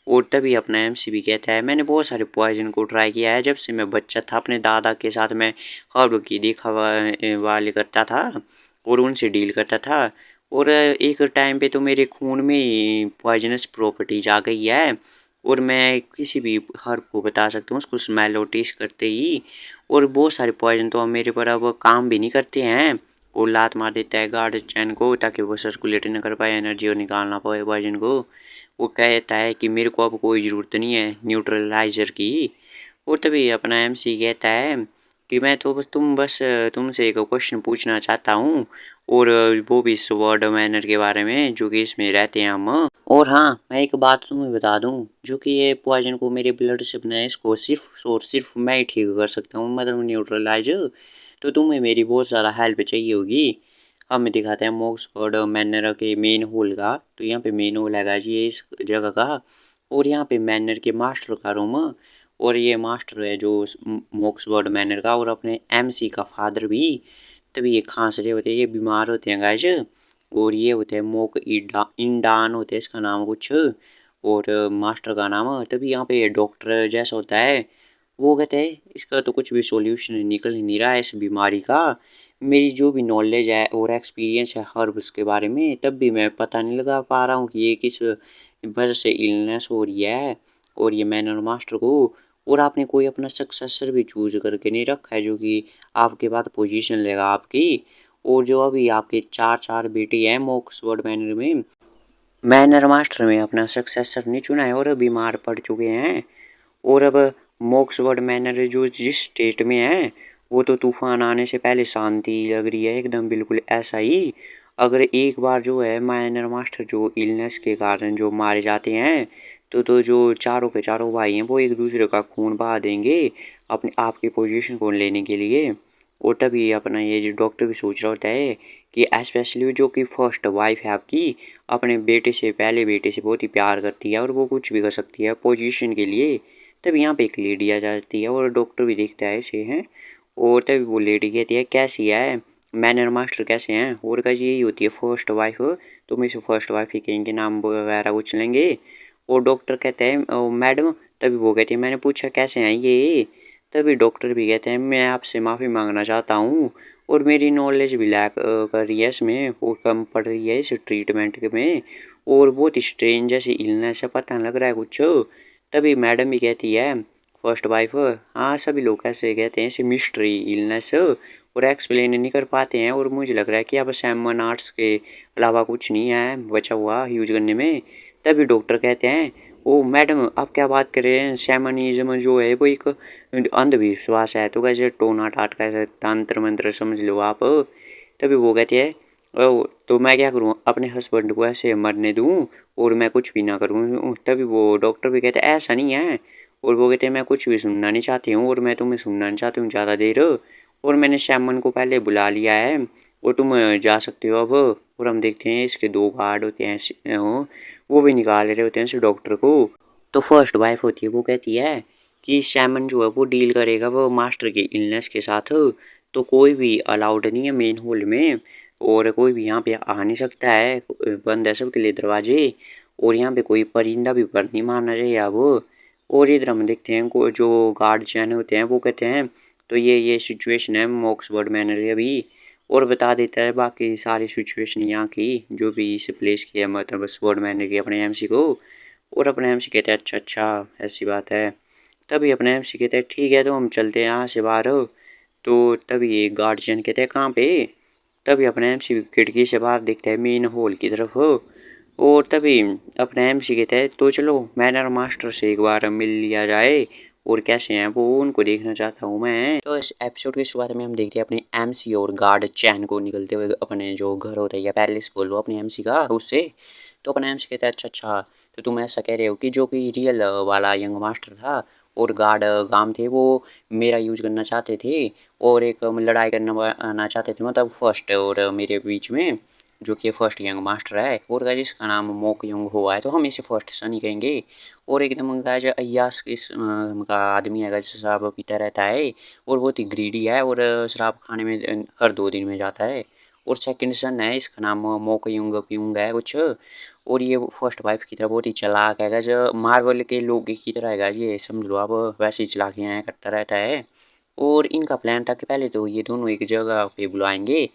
S1: और तभी अपना एमसी भी कहता है मैंने बहुत सारे पॉइजन को ट्राई किया है जब से मैं बच्चा था, अपने दादा के साथ मैं ख्वाबों की देखा वाले करता था और उनसे डील करता था। और एक टाइम पे तो मेरे खून में ही पॉइजनस प्रॉपर्टीज आ गई है और मैं किसी भी हर्ब को बता सकता हूँ उसको स्मेल और टेस्ट करते ही। और बहुत सारे पॉइजन तो अब मेरे पर अब काम भी नहीं करते हैं। और लात मार देता है गार्ड चैन को ताकि वो सर्कुलेट न कर पाए एनर्जी और निकालना पाए पॉइजन को। वो कहता है कि मेरे को अब कोई ज़रूरत नहीं है न्यूट्रलाइजर की। और तभी अपना एमसी कहता है कि मैं तो बस तुमसे एक क्वेश्चन पूछना चाहता हूँ, और वो भी इस वर्ड मैनर के बारे में जो कि इसमें रहते हैं हम। और हाँ, मैं एक बात तुम्हें बता दूं, जो कि ये पॉइजन को मेरे ब्लड से बनाया इसको सिर्फ और सिर्फ मैं ही ठीक कर सकता हूँ, मतलब न्यूट्रलाइज। तो तुम्हें मेरी बहुत ज़्यादा हेल्प चाहिए होगी। हमें दिखाते हैं मॉक्सफोर्ड मैनर के मेन होल का। तो यहाँ पे मेन होल है जी ये इस जगह का, और यहाँ पे मैनर के मास्टर का रूम, और ये मास्टर है जो मॉक्सफोर्ड मैनर का, और अपने एमसी का फादर भी। तभी ये खांस रहे होते हैं, ये बीमार होते हैं गाइज। और ये होते हैं मोक इंडान होते हैं इसका नाम कुछ, और मास्टर का नाम। तभी यहाँ पे डॉक्टर जैसा होता है, वो कहते हैं इसका तो कुछ भी सॉल्यूशन निकल ही नहीं रहा है इस बीमारी का। मेरी जो भी नॉलेज है और एक्सपीरियंस है हर्ब्स के बारे में, तब भी मैं पता नहीं लगा पा रहा हूँ कि ये किस वजह से इलनेस हो रही है। और ये मैनर मास्टर को, और आपने कोई अपना सक्सेसर भी चूज करके नहीं रखा है जो कि आपके बाद पोजीशन लेगा आपकी। और जो अभी आपके चार चार बेटे हैं मॉक्सफोर्ड मैनर में, मैनर मास्टर में अपना सक्सेसर नहीं चुना है और बीमार पड़ चुके हैं। और अब मॉक्सफोर्ड मैनर जो जिस स्टेट में है, वो तो तूफान आने से पहले शांति लग रही है एकदम बिल्कुल ऐसा ही। अगर एक बार जो है मैनर मास्टर जो इलनेस के कारण जो मारे जाते हैं, तो जो चारों के चारों भाई हैं वो एक दूसरे का खून बहा देंगे अपने आपकी पोजीशन को लेने के लिए। और तभी अपना ये जो डॉक्टर भी सोच रहा होता है कि स्पेशली जो कि फर्स्ट वाइफ है आपकी, अपने बेटे से पहले बेटे से बहुत ही प्यार करती है और वो कुछ भी कर सकती है पोजीशन के लिए। तब यहाँ पे एक लेडी आ जाती है और डॉक्टर भी देखता है इसे हैं। और तभी वो लेडी कहती है कैसी है, मैनर मास्टर कैसे हैं। और का यही होती है फर्स्ट वाइफ, तो हम इसे फर्स्ट वाइफ ही कहेंगे, नाम वगैरह कुछ लेंगे। और डॉक्टर कहते हैं मैडम, तभी वो कहती है मैंने पूछा कैसे हैं ये। तभी डॉक्टर भी कहते हैं मैं आपसे माफ़ी मांगना चाहता हूँ, और मेरी नॉलेज भी लैक कर रही है इसमें, वो कम पड़ रही है इस ट्रीटमेंट में। और बहुत स्ट्रेंज जैसी इलनेस है, पता नहीं लग रहा है कुछ। तभी मैडम भी कहती है फर्स्ट वाइफ, हाँ सभी लोग ऐसे कहते हैं इसे मिस्ट्री इलनेस, और एक्सप्लेन नहीं कर पाते हैं, और मुझे लग रहा है कि अब सैमन आर्ट्स के अलावा कुछ नहीं है बचा हुआ यूज करने में। तभी डॉक्टर कहते हैं ओ मैडम आप क्या बात कर रहे हैं, शैमनिज्म जो है वो एक अंधविश्वास है, तो कैसे टोना टाट कैसे तंत्र मंत्र समझ लो आप। तभी वो कहती है ओ तो मैं क्या करूँ, अपने हस्बैंड को ऐसे मरने दूँ और मैं कुछ भी ना करूँ। तभी वो डॉक्टर भी कहते हैं ऐसा नहीं है, और वो कहते हैं मैं कुछ भी सुनना नहीं चाहती हूँ, और मैं तुम्हें सुनना नहीं चाहती हूँ ज़्यादा देर, और मैंने शैमन को पहले बुला लिया है, और तुम जा सकते हो अब। और हम देखते हैं इसके दो गार्ड होते हैं वो भी निकाल रहे होते हैं इस डॉक्टर को। तो फर्स्ट वाइफ होती है वो कहती है कि सैमन जो है वो डील करेगा वो मास्टर के इलनेस के साथ, तो कोई भी अलाउड नहीं है मेन हॉल में, और कोई भी यहाँ पे आ नहीं सकता है, बंद है सबके लिए दरवाजे। और यहाँ पे कोई परिंदा भी पर नहीं मारना चाहिए अब। और इधर हम देखते हैं को जो गार्ड जैन होते हैं वो कहते हैं तो ये सिचुएशन है मॉक्सफोर्ड मैनर की अभी, और बता देता है बाकी सारी सिचुएशन यहाँ की जो भी इस प्लेस की है, मतलब स्वॉर्ड मैनर की अपने एमसी को। और अपने एमसी कहते हैं अच्छा अच्छा ऐसी बात है। तभी अपने एमसी कहते हैं ठीक है तो हम चलते हैं यहाँ से बाहर। तो तभी एक गार्जियन कहते हैं कहाँ पे। तभी अपने एमसी खिड़की से बाहर देखता है मेन हॉल की तरफ। और तभी अपने एमसी कहते हैं तो चलो मैनर मास्टर से एक बार मिल लिया जाए, और कैसे हैं वो उनको देखना चाहता हूँ मैं। तो इस एपिसोड की शुरुआत में हम देखते हैं अपने एमसी और गार्ड चैन को निकलते हुए अपने जो घर होता है या पैलेस बोलो अपने एमसी का उससे। तो अपना एमसी कहता है अच्छा अच्छा, तो तुम ऐसा कह रहे हो कि जो कि रियल वाला यंग मास्टर था और गार्ड गाम थे वो मेरा यूज करना चाहते थे, और एक लड़ाई करना चाहते थे मतलब फर्स्ट और मेरे बीच में, जो कि फर्स्ट यंग मास्टर है और गाइस इसका नाम मोक यंग हुआ है, तो हम इसे फर्स्ट सन ही कहेंगे। और एकदम गाइस अय्यास इस का आदमी है गाइस, शराब पीता रहता है और बहुत ही ग्रीडी है, और शराब खाने में हर 2 दिन में जाता है। और सेकंड सन है इसका नाम मोक युंग प्युंग है कुछ, और ये फर्स्ट वाइफ की तरह बहुत ही चालाक है गाइस, मार्वल के लोग की तरह है गाइस, ये समझ लो आप वैसी चालाकियाँ करता रहता है। और इनका प्लान था कि पहले तो ये दोनों एक जगह पे बुलाएंगे,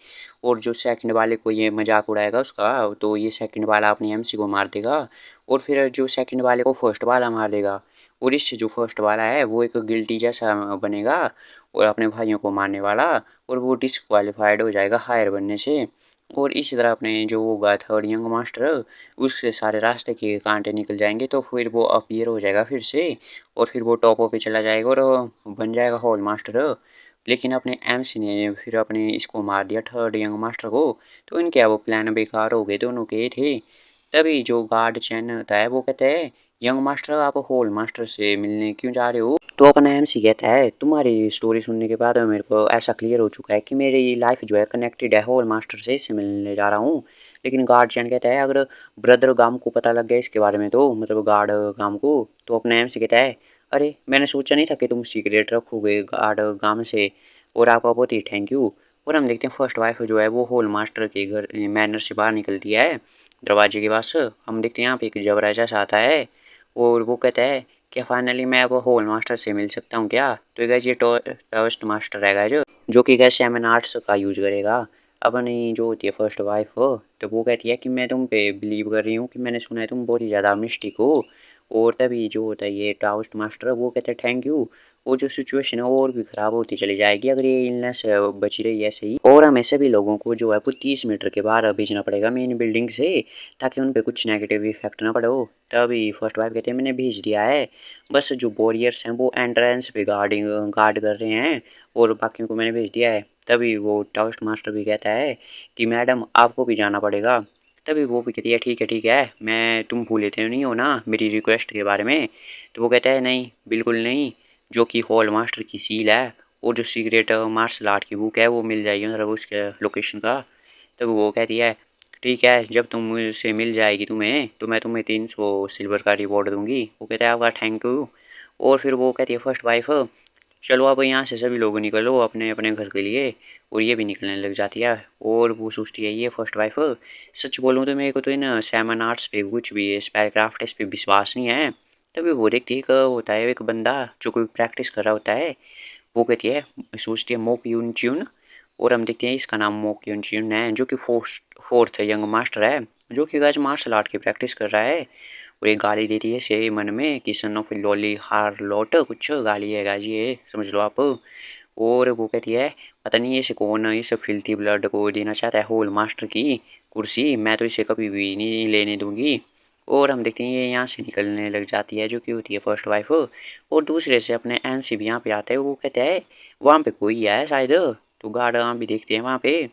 S1: और जो सेकंड वाले को ये मजाक उड़ाएगा उसका, तो ये सेकंड वाला अपने एमसी को मार देगा, और फिर जो सेकंड वाले को फर्स्ट वाला मार देगा, और इससे जो फर्स्ट वाला है वो एक गिल्टी जैसा बनेगा और अपने भाइयों को मारने वाला, और वो डिस्क्वालीफाइड हो जाएगा हायर बनने से। और इसी तरह अपने जो होगा थर्ड यंग मास्टर, उससे सारे रास्ते के कांटे निकल जाएंगे, तो फिर वो अपीयर हो जाएगा फिर से, और फिर वो टॉपों पे चला जाएगा और बन जाएगा हॉल मास्टर। लेकिन अपने एमसी ने फिर अपने इसको मार दिया थर्ड यंग मास्टर को, तो इनके अब प्लान बेकार हो गए दोनों के थे। तभी जो गार्ड चैन होता है वो कहते हैं, यंग मास्टर आप होल मास्टर से मिलने क्यों जा रहे हो? तो अपना एमसी कहता है, तुम्हारी स्टोरी सुनने के बाद मेरे को ऐसा क्लियर हो चुका है कि मेरी लाइफ जो है कनेक्टेड है होल मास्टर से, इससे मिलने जा रहा हूँ। लेकिन गार्ड चैन कहता है, अगर ब्रदर गाम को पता लग गया इसके बारे में, तो मतलब गार्ड गाम को, तो अपना एमसी कहता है, अरे मैंने सोचा नहीं था कि तुम सीक्रेट रखोगे गार्ड गाम से, और आपका बहुत ही थैंक यू। और हम देखते हैं फर्स्ट वाइफ जो है वो होल मास्टर के घर मैनर से बाहर निकलती है दरवाजे के पास। हम देखते हैं यहाँ पे एक जबरा जैसा आता है, और वो कहता है कि फाइनली मैं अब होल मास्टर से मिल सकता हूँ क्या? तो गैस ये टोस्ट मास्टर है जो कि गैस सेवन आर्ट्स का यूज करेगा। अपनी जो होती है फर्स्ट वाइफ हो, तो वो कहती है कि मैं तुम पे बिलीव कर रही हूँ, कि मैंने सुना है तुम बहुत ही ज़्यादा मिस्टिक हो। और तभी जो होता है ये टाउस्ट मास्टर, वो कहते हैं थैंक यू। वो जो सिचुएशन है वो और भी ख़राब होती चली जाएगी अगर ये इलनेस बची रही ऐसे ही, और हमें सभी लोगों को जो है वो 30 मीटर के बाहर भेजना पड़ेगा मेन बिल्डिंग से, ताकि उन पे कुछ नेगेटिव इफेक्ट ना पड़े हो। तभी फर्स्ट वाइफ कहते हैं मैंने भेज दिया है, बस जो वॉरियर्स हैं वो एंट्रेंस पे गार्ड कर रहे हैं, और बाकियों को मैंने भेज दिया है। तभी वो टाउस्ट मास्टर भी कहता है कि मैडम आपको भी जाना पड़ेगा। तभी वो भी कहती है ठीक है, मैं तुम भूले थे नहीं हो ना मेरी रिक्वेस्ट के बारे में? तो वो कहता है नहीं बिल्कुल नहीं, जो कि हॉल मास्टर की सील है, और जो सीक्रेट मार्शल आर्ट की बुक है वो मिल जाएगी मतलब उसके लोकेशन का। तब वो कहती है ठीक है, जब तुम मुझसे मिल जाएगी तुम्हें, तो मैं तुम्हें 300 सिल्वर का रिवॉर्ड दूंगी। वो कहता है आपका थैंक यू। और फिर वो कहती है फर्स्ट वाइफ, चलो अब यहाँ से सभी लोग निकलो अपने अपने घर के लिए, और ये भी निकलने लग जाती है। और वो सोचती है ये फर्स्ट वाइफ, सच बोलूँ तो मेरे को तो इन सेवन आर्ट्स पे कुछ भी स्पेल क्राफ्ट इस पे विश्वास नहीं है। तभी वो देखती है एक होता है एक बंदा जो कोई प्रैक्टिस कर रहा होता है, वो कहती है सोचती है मोक यून च्यून। और हम देखते हैं इसका नाम मोक यून च्यून है, जो कि फोर्थ यंग मास्टर है, जो कि आज मार्शल आर्ट की प्रैक्टिस कर रहा है। और एक गाली देती है से मन में कि सन ऑफ लॉली हार लॉट, कुछ गाली है गाजी ये समझ लो आप। और वो कहती है पता नहीं इसे कौन इस फिल्थी ब्लड को देना चाहता है होल मास्टर की कुर्सी, मैं तो इसे कभी भी नहीं लेने दूंगी। और हम देखते हैं ये यहाँ से निकलने लग जाती है, जो कि होती है फर्स्ट वाइफ। और दूसरे से अपने एनसी भी यहाँ पे आते हैं, वो कहते हैं वहाँ पे कोई है शायद, तो गार्ड वहाँ भी देखते हैं वहाँ पे।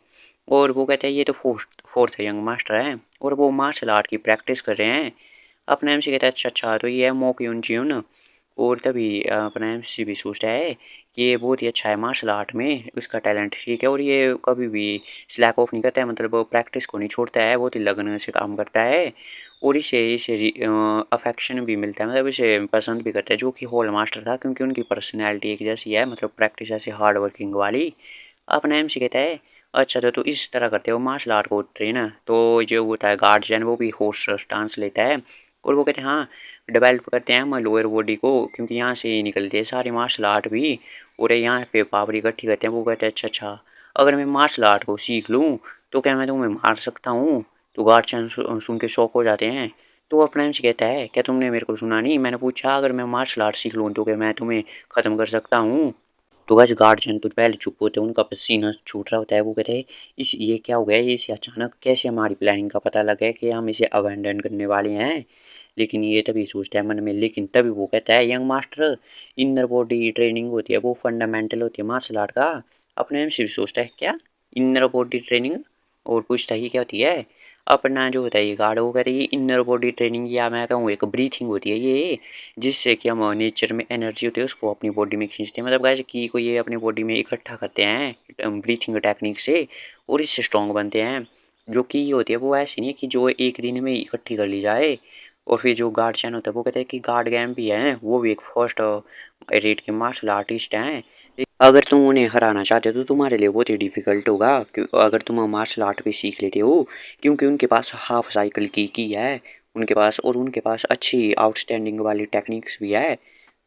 S1: और वो कहते हैं ये तो फोर्थ यंग मास्टर है, और वो मार्शल आर्ट की प्रैक्टिस कर रहे हैं। अपना एमसी कहता है अच्छा तो ये है मोक यून च्यून। और तभी अपना एमसी भी सोचता है कि ये बहुत ही अच्छा है मार्शल आर्ट में, उसका टैलेंट ठीक है, और ये कभी भी स्लैक ऑफ नहीं करता है, मतलब प्रैक्टिस को नहीं छोड़ता है, बहुत ही लगन से काम करता है। और इसे इसे अफेक्शन भी मिलता है, मतलब इसे पसंद भी करता है जो कि हॉल मास्टर था, क्योंकि उनकी पर्सनैलिटी एक जैसी है, मतलब प्रैक्टिस ऐसे हार्ड वर्किंग वाली। अपना एमसी कहता है अच्छा तो इस तरह करते हो मार्शल आर्ट को ट्रेन, तो जो होता है गार्जियन वो भी होस्ट स्टांस लेता है। और वो कहते हैं हाँ डेवलप करते हैं हम लोअर बॉडी को, क्योंकि यहाँ से ही निकलते हैं सारे मार्शल आर्ट भी, और यहाँ पे पावर इकट्ठी करते हैं। वो कहते हैं अच्छा अगर मैं मार्शल आर्ट को सीख लूँ तो क्या मैं तुम्हें मार सकता हूँ? तो गार्जियन सुन के शौक हो जाते हैं। तो वो अपना एमसी कहता है क्या तुमने मेरे को सुना नहीं, मैंने पूछा अगर मैं मार्शल आर्ट सीख लूँ तो क्या मैं तुम्हें ख़त्म कर सकता हूँ? तो गाइस गार्जियन तो पहले चुप होते हैं, उनका पसीना छूट रहा होता है। वो कहते हैं इस ये क्या हो गया, ये इसे अचानक कैसे हमारी प्लानिंग का पता लगा है कि हम इसे अबैंडन करने वाले हैं? लेकिन ये तभी सोचता है मन में, लेकिन तभी वो कहता है young master inner body training होती है वो फंडामेंटल होती है मार्शल आर्ट का। अपने में सिर्फ सोचता है क्या इनर बॉडी ट्रेनिंग, और पूछता ही क्या होती है। अपना जो होता है ये गार्ड, वो कहते हैं ये इनर बॉडी ट्रेनिंग, या मैं कहूँ एक ब्रीथिंग होती है ये, जिससे कि हम नेचर में एनर्जी होती है उसको अपनी बॉडी में खींचते हैं, मतलब गाइस की को ये अपनी बॉडी में इकट्ठा करते हैं ब्रीथिंग टेक्निक से, और इससे स्ट्रॉन्ग बनते हैं। जो कि ये होती है वो ऐसी नहीं है कि जो एक दिन में इकट्ठी कर ली जाए। और फिर जो गार्ड चैन होता है वो कहते हैं कि गार्ड गैम भी हैं, वो भी एक फर्स्ट रेट के मार्शल आर्टिस्ट हैं। अगर तुम उन्हें हराना चाहते हो तो तुम्हारे लिए बहुत ही डिफिकल्ट होगा, अगर तुम मार्शल आर्ट भी सीख लेते हो, क्योंकि उनके पास हाफ साइकिल की है उनके पास, और उनके पास अच्छी आउटस्टैंडिंग वाली टेक्निक्स भी है।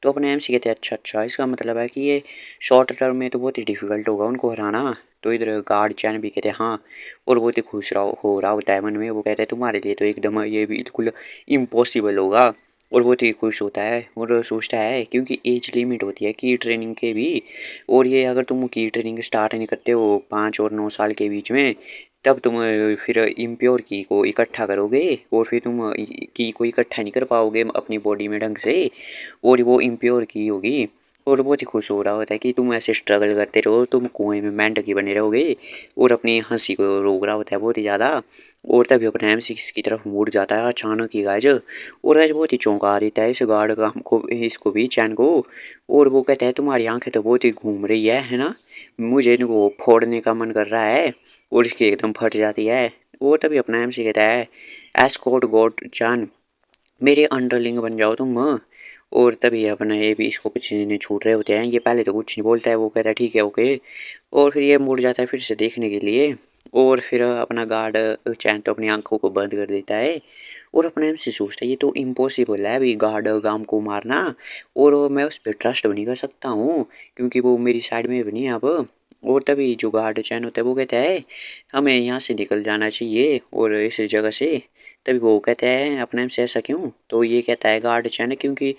S1: तो अपने एमसी कहते हैं अच्छा इसका मतलब है कि ये शॉर्ट टर्म में तो बहुत ही डिफिकल्ट होगा उनको हराना। तो इधर गार्ड चैन भी कहते हैं हाँ, और बहुत ही खुश हो रहा होता है मन में। वो कहते हैं तुम्हारे लिए तो एकदम ये बिल्कुल इम्पॉसिबल होगा। और बहुत ही खुश होता है और सोचता है, क्योंकि एज लिमिट होती है की ट्रेनिंग के भी। और ये अगर तुम की ट्रेनिंग स्टार्ट नहीं करते हो 5 और 9 साल के बीच में, तब तुम फिर इम्प्योर की को इकट्ठा करोगे और फिर तुम की को इकट्ठा नहीं कर पाओगे अपनी बॉडी में ढंग से, और वो इम्प्योर की होगी। और बहुत ही खुश हो रहा होता है कि तुम ऐसे स्ट्रगल करते रहो, तुम कुएं में मेंढक ही बने रहोगे, और अपनी हंसी को रोक रहा होता है बहुत ही ज़्यादा। और तभी अपने M6 की तरफ मुड़ जाता है अचानक ही गाइज, और गाइज बहुत ही चौंका देता है इस गार्ड का हमको, इसको भी चैन को। और वो कहता है तुम्हारी आंखें तो बहुत ही घूम रही है ना, मुझे इनको फोड़ने का मन कर रहा है। और इसकी एकदम फट जाती है। वो तभी अपना MC कहता है एस्कॉर्ट गॉड चान, मेरे अंडरलिंग बन जाओ तुम। और तभी अपना ये भी इसको पसीने छूट रहे होते हैं, ये पहले तो कुछ नहीं बोलता है, वो कहता है ठीक है ओके। और फिर ये मुड़ जाता है फिर से देखने के लिए। और फिर अपना गार्ड चैन तो अपनी आंखों को बंद कर देता है। और अपने से सोचता है ये तो इम्पॉसिबल है अभी गार्ड गाम को मारना, और मैं उस पर ट्रस्ट भी नहीं कर सकता हूँ, क्योंकि वो मेरी साइड में भी नहीं है अब। और तभी जो गार्ड चैन होता है वो कहता है हमें यहाँ से निकल जाना चाहिए और इस जगह से। तभी वो कहता है अपने आप से ऐसा क्यों, तो ये कहता है गार्ड चैन क्योंकि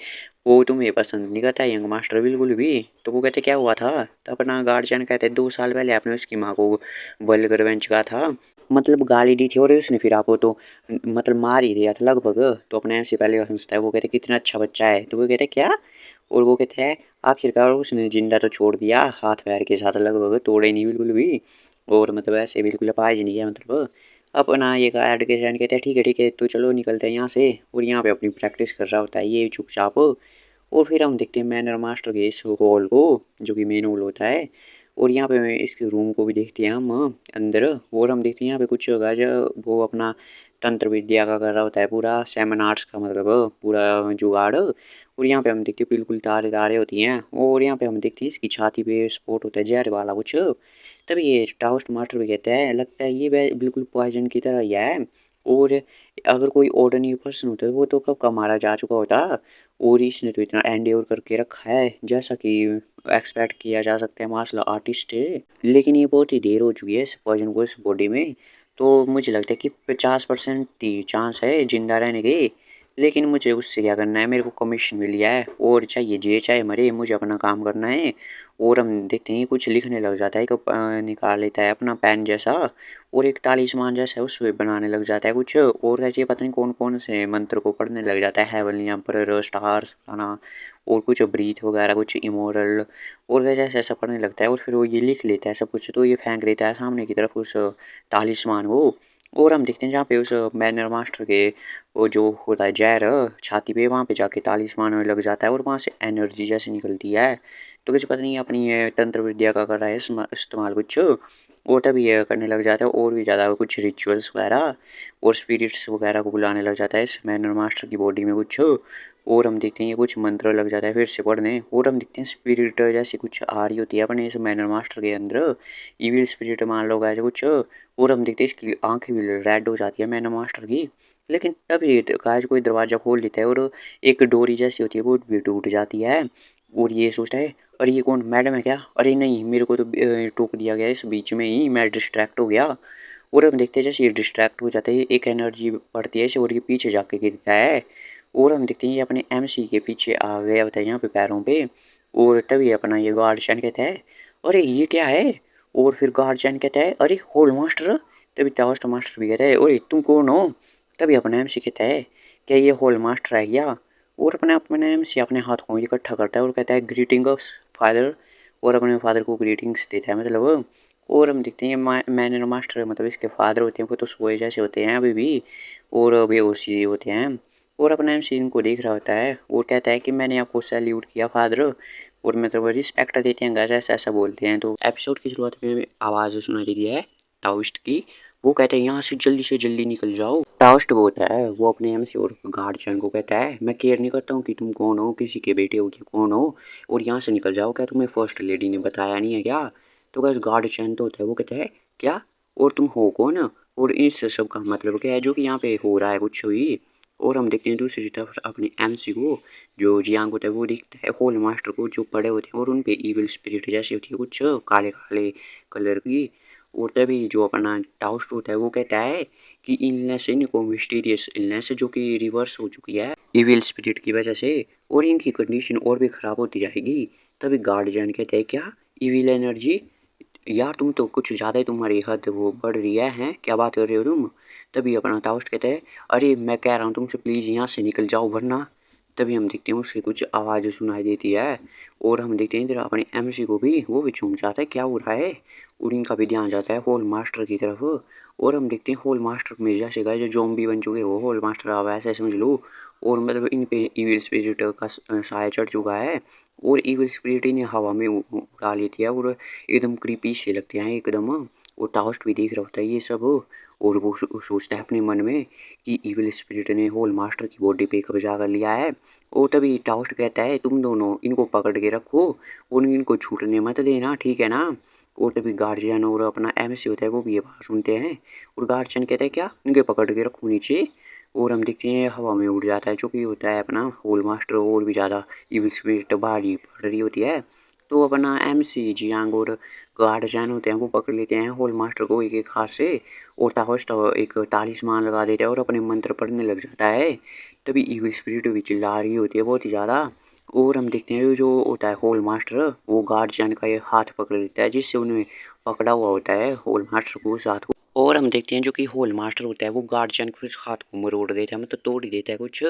S1: वो तुम्हें पसंद नहीं करता यंग मास्टर बिल्कुल भी। तो वो कहते क्या हुआ था, तो अपना गार्ड चैन कहते हैं 2 साल पहले आपने उसकी माँ को बलगर बेंच का था, मतलब गाली दी थी, और उसने फिर आपको तो मतलब मार ही दिया था लगभग। तो अपने आप से पहले हंसता है, वो कहते कितना अच्छा बच्चा है, तो वो कहते क्या, और वो कहते हैं आखिरकार उसने जिंदा तो छोड़ दिया हाथ पैर के साथ, लगभग तोड़े नहीं बिल्कुल भी, और मतलब ऐसे बिल्कुल अपाहिज नहीं है मतलब। अपना ये का ऐड के जैन कहते हैं ठीक है तो चलो निकलते हैं यहाँ से। और यहाँ पे अपनी प्रैक्टिस कर रहा होता है ये चुपचाप। और फिर हम देखते हैं मैनर मास्टर के इस हॉल को, जो कि मेन हॉल होता है। और यहाँ पे इसके रूम को भी देखते हैं हम अंदर। और हम देखते हैं यहाँ पे कुछ होगा जो वो अपना तंत्र विद्या का कर रहा होता है पूरा 7 आर्ट्स का मतलब पूरा जुगाड़। और यहाँ पे हम देखते हैं बिल्कुल तारे तारे होती हैं। और यहाँ पे हम देखते हैं इसकी छाती पे स्पॉट होता है जहर वाला कुछ। तभी ये टाउस्ट मास्टर भी कहता है लगता है ये बिल्कुल पॉइजन की तरह ही है, और अगर कोई ऑर्डिनरी पर्सन होता है वो तो कब का मारा जा चुका होता, और इसने तो इतना एंड्योर करके रखा है जैसा कि एक्सपेक्ट किया जा सकता है मार्शल आर्टिस्ट है। लेकिन ये बहुत ही देर हो चुकी है इस पॉइजन को इस बॉडी में, तो मुझे लगता है कि 50% ही चांस है जिंदा रहने के। लेकिन मुझे उससे क्या करना है, मेरे को कमीशन मिल गया है और चाहिए जे चाहे मरे मुझे अपना काम करना है। और हम देखते हैं कुछ लिखने लग जाता है, निकाल लेता है अपना पेन जैसा, और एक तालिस्मान जैसा है उससे बनाने लग जाता है कुछ, और कैसे पता नहीं कौन कौन से मंत्र को पढ़ने लग जाता है, हेवनली एम्परर स्टार्स आना और कुछ ब्रीथ वगैरह कुछ इमोरल, और कैसे ऐसा ऐसा पढ़ने लगता है। और फिर वो ये लिख लेता है सब कुछ, तो ये फेंक देता है सामने की तरफ उस तालिस्मान को। और हम देखते हैं जहाँ पे उस मैनर मास्टर के वो जो होता है जहर छाती पे, वहाँ पे जाके तालिस्मान में लग जाता है और वहाँ से एनर्जी जैसे निकलती है। तो कुछ पता नहीं अपनी ये तंत्र विद्या का कर रहा है इस्तेमाल कुछ, और तभी ये करने लग जाता है और भी ज़्यादा कुछ रिचुअल्स वगैरह और स्पिरिट्स वगैरह को बुलाने लग जाता है इस मैनर मास्टर की बॉडी में कुछ। और हम देखते हैं ये कुछ मंत्र लग जाता है फिर से पढ़ने, और हम देखते हैं स्पिरिट जैसी कुछ आ रही होती है अपने इस मैनर मास्टर के अंदर, इविल स्पिरिट मान लो ऐसे कुछ। और हम देखते हैं इसकी आंखें भी रेड हो जाती है मैनर मास्टर की। लेकिन तभी गाइस कोई दरवाज़ा खोल लेता है और एक डोरी जैसी होती है वो भी टूट जाती है। और ये सोचता है अरे ये कौन मैडम है क्या, अरे नहीं मेरे को तो टोक दिया गया इस बीच में ही, मैं डिस्ट्रैक्ट हो गया। और हम देखते हैं जैसे ये डिस्ट्रैक्ट हो जाता है एक एनर्जी बढ़ती है इसे, और ये पीछे जाके गिरता है। और हम देखते हैं ये अपने MC के पीछे आ गया होता है यहाँ पे पैरों पे। और तभी अपना ये गार्डशियन कहता है अरे ये क्या है, और फिर गार्डशियन कहता है अरे होल मास्टर। तभी टाउस्ट मास्टर भी कहता है अरे तुम कौन हो। तभी अपना MC कहता है क्या ये होल मास्टर है क्या। और अपने MC अपने हाथ को इकट्ठा करता है और कहता है ग्रीटिंग फादर, और अपने फादर को ग्रीटिंग्स देता है मतलब। और हम देखते हैं ये मैन मास्टर मतलब इसके फादर होते हैं वो तो सोए जैसे होते हैं अभी भी, और बेहोशी होते हैं। और अपना MC इनको देख रहा होता है और कहता है कि मैंने आपको सैल्यूट किया फादर, और मतलब रिस्पेक्ट देते हैं गाइस ऐसा ऐसा बोलते हैं। तो एपिसोड की शुरुआत में आवाज़ सुनाई देती है टाउस्ट की, वो कहते हैं यहाँ से जल्दी निकल जाओ। टाउस्ट बोलता है वो अपने MC और गार्डचन को कहता है मैं केयर नहीं करता हूँ कि तुम कौन हो, किसी के बेटे हो कि कौन हो, और यहाँ से निकल जाओ, क्या तुम्हें फर्स्ट लेडी ने बताया नहीं है क्या। तो गाइस गार्डचन तो होता है वो कहता है क्या, और तुम हो कौन, और इस सब का मतलब क्या है जो कि यहाँ पे हो रहा है कुछ हुई। और हम देखते हैं दूसरी तरफ अपने MC को, जो जियांग होता है वो दिखता है होल मास्टर को जो पड़े होते हैं और उन पे इविल स्पिरिट जैसी होती है कुछ काले काले कलर की। और तभी जो अपना टाउस्ट होता है वो कहता है कि इलनेस इनको मिस्टीरियस इलनेस जो कि रिवर्स हो चुकी है इविल स्पिरिट की वजह से और इनकी कंडीशन और भी ख़राब होती जाएगी। तभी गार्डियन कहते हैं क्या इविल एनर्जी यार तुम तो कुछ ज़्यादा ही तुम्हारी हद वो बढ़ रही है हैं क्या बात कर रहे हो तुम। तभी अपना टाउस्ट कहते हैं अरे मैं कह रहा हूँ तुमसे प्लीज़ यहाँ से निकल जाओ वरना। तभी हम देखते हैं उससे कुछ आवाज़ सुनाई देती है और हम देखते हैं इधर अपने एमसी को भी वो भी चौंक जाता है क्या हो रहा है और इनका भी ध्यान जाता है होल मास्टर की तरफ। और हम देखते हैं होल मास्टर में जैसे गए जो जोम्बी बन चुके हो होल मास्टर अब ऐसे समझ लो। और मतलब इन पे इविल स्पिरिट का साया चढ़ चुका है और इविल स्पिरिट इन्हें हवा में उड़ा लेती है और एकदम क्रीपी से लगते हैं एकदम। और टाउस्ट भी देख रहा होता है ये सब और वो सोचता है अपने मन में कि इविल स्पिरिट ने होल मास्टर की बॉडी पे कब्जा कर लिया है। और तभी टाउस्ट कहता है तुम दोनों इनको पकड़ के रखो और इनको छूटने मत देना ठीक है ना। और तभी गार्जियन और अपना एमसी होता है वो भी ये बात सुनते हैं और गार्जियन कहता है क्या इनके पकड़ के रखो नीचे। और हम देखते हैं हवा में उड़ जाता है जो कि होता है अपना होल मास्टर और भी ज़्यादा इविल स्पिरिट भारी पड़ रही होती है। तो अपना एमसी जियांग और गार्जियन होते हैं वो पकड़ लेते हैं होल मास्टर को एक एक हाथ से और टाउस्ट एक तालिस्मान लगा देता है और अपने मंत्र पढ़ने लग जाता है। तभी इविल स्पिरिट भी चिल्ला रही होती है बहुत ही ज़्यादा। और हम देखते हैं जो होता है होल मास्टर वो गार्जियन का ये हाथ पकड़ लेता है जिससे उन्हें पकड़ा हुआ होता है होल मास्टर को उस हाथ को। और हम देखते हैं जो कि होल मास्टर होता है वो गार्जियन को उस हाथ को मरोड़ देता है मतलब तोड़ ही देता है कुछ।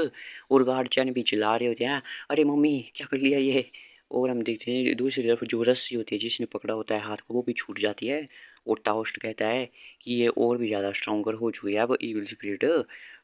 S1: और गार्जियन भी चिल्ला रहे होते हैं अरे मम्मी क्या कर लिया ये। और हम देखते हैं दूसरी तरफ जो रस्सी होती है जिसने पकड़ा होता है हाथ को वो भी छूट जाती है। और टाउस्ट कहता है कि ये और भी ज़्यादा स्ट्रॉन्गर हो चुकी है अब इविल स्पिरिट।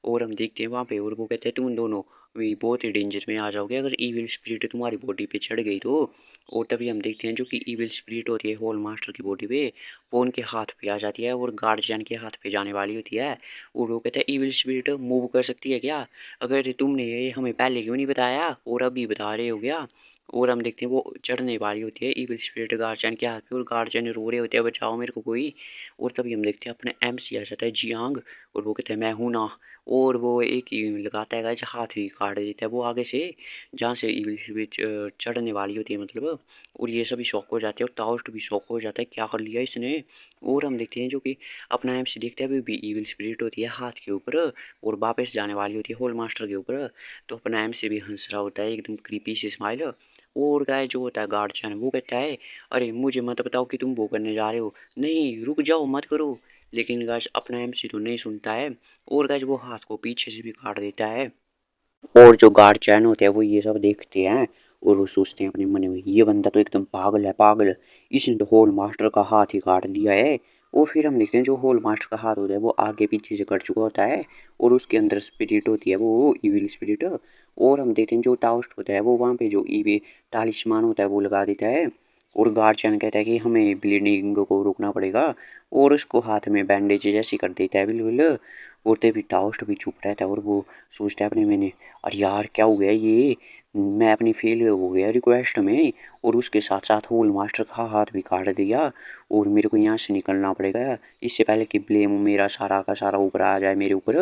S1: और हम देखते हैं वहाँ पे और वो कहते हैं तुम दोनों भी बहुत ही डेंजर में आ जाओगे अगर इविल स्पिरिट तुम्हारी बॉडी पे चढ़ गई तो। और तभी हम देखते हैं जो कि इविल स्पिरिट होती है होल मास्टर की बॉडी पे वो उनके हाथ पे आ जाती है और गार्जियन के हाथ पे जाने वाली होती है। और वो कहता है इविल स्पिरिट मूव कर सकती है क्या अगर तुमने ये हमें पहले क्यों नहीं बताया और अभी बता रहे हो क्या। और हम देखते हैं वो चढ़ने वाली होती है इविल स्पिरिट गार्जियन के हाथ पे और गार्जियन रो रहे होते हैं बचाओ मेरे को कोई। और तभी हम देखते हैं अपने एमसी आ जाता है जियांग और वो कहते हैं मैं हूं ना। और वो एक ही लगाता है गाइस हाथ ही काट देता है वो आगे से जहाँ से इविल स्पिरिट चढ़ने वाली होती है मतलब। और ये सभी शॉक हो जाते हैं और टाउस्ट भी शॉक हो जाता है क्या कर लिया इसने। और हम देखते हैं जो कि अपना एमसी देखते हैं अभी भी इविल स्पिरिट होती है हाथ के ऊपर और वापस जाने वाली होती है होल मास्टर के ऊपर। तो अपना एमसी भी हंस रहा होता है एकदम क्रीपी सी स्माइल। और गाय जो होता है गार्जियन वो कहता है अरे मुझे मत बताओ कि तुम वो करने जा रहे हो नहीं रुक जाओ मत करो। लेकिन गाइस अपना एमसी तो नहीं सुनता है और गाइस वो हाथ को पीछे से भी काट देता है। और जो गार्जियन होते हैं वो ये सब देखते हैं और वो सोचते हैं अपने मन में ये बंदा तो एकदम पागल है पागल इसने तो होल मास्टर का हाथ ही काट दिया है। और फिर हम देखते हैं जो होल मास्टर का हाथ होता है वो आगे पीछे से कट चुका होता है और उसके अंदर स्पिरिट होती है वो इविल स्पिरिट। और हम देखते हैं जो टाउस्ट होता है वो वहाँ पे जो ईवे तालिस्मान होता है वो लगा देता है। और गार्जियन कहता है कि हमें ब्लीडिंग को रोकना पड़ेगा और उसको हाथ में बैंडेज जैसी कर देता है बिल्कुल। और तभी टाउस्ट भी चुप रहता है और वो सोचता है अपने मैंने अरे यार क्या हो गया ये मैं अपनी फेल हो गया रिक्वेस्ट में और उसके साथ साथ होल मास्टर का हाथ भी काट दिया और मेरे को यहाँ से निकलना पड़ेगा इससे पहले कि ब्लेम मेरा सारा का सारा ऊपर आ जाए मेरे ऊपर।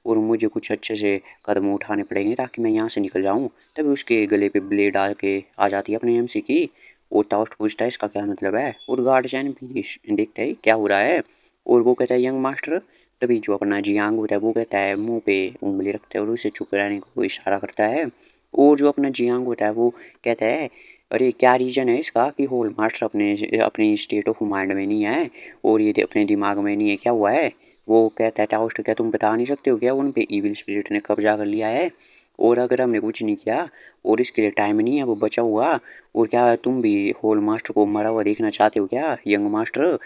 S1: और मुझे कुछ अच्छे से कदम उठाने पड़ेंगे ताकि मैं यहाँ से निकल जाऊँ। तभी उसके गले पे ब्लेड आके आ जाती है अपने एमसी की। और टाउस्ट पूछता है इसका क्या मतलब है और गार्जियन भी देखता है क्या हो रहा है। और वो कहता है यंग मास्टर। तभी जो अपना जियांग होता है वो कहता है मुंह पे उंगली रखता है और उसे चुप रहने को इशारा करता है। और जो अपना जियांग होता है वो कहता है अरे क्या रीज़न है इसका कि होल मास्टर अपने अपने स्टेट ऑफ माइंड में नहीं है और ये अपने दिमाग में नहीं है क्या हुआ है। वो कहता है टाउस्ट क्या तुम बता नहीं सकते हो क्या उन पे इविल स्पिरिट ने कब्जा कर लिया है और अगर हमने कुछ नहीं किया और इसके लिए टाइम नहीं है वो बचा हुआ। और क्या तुम भी होल मास्टर को मरा हुआ देखना चाहते हो क्या यंग मास्टर।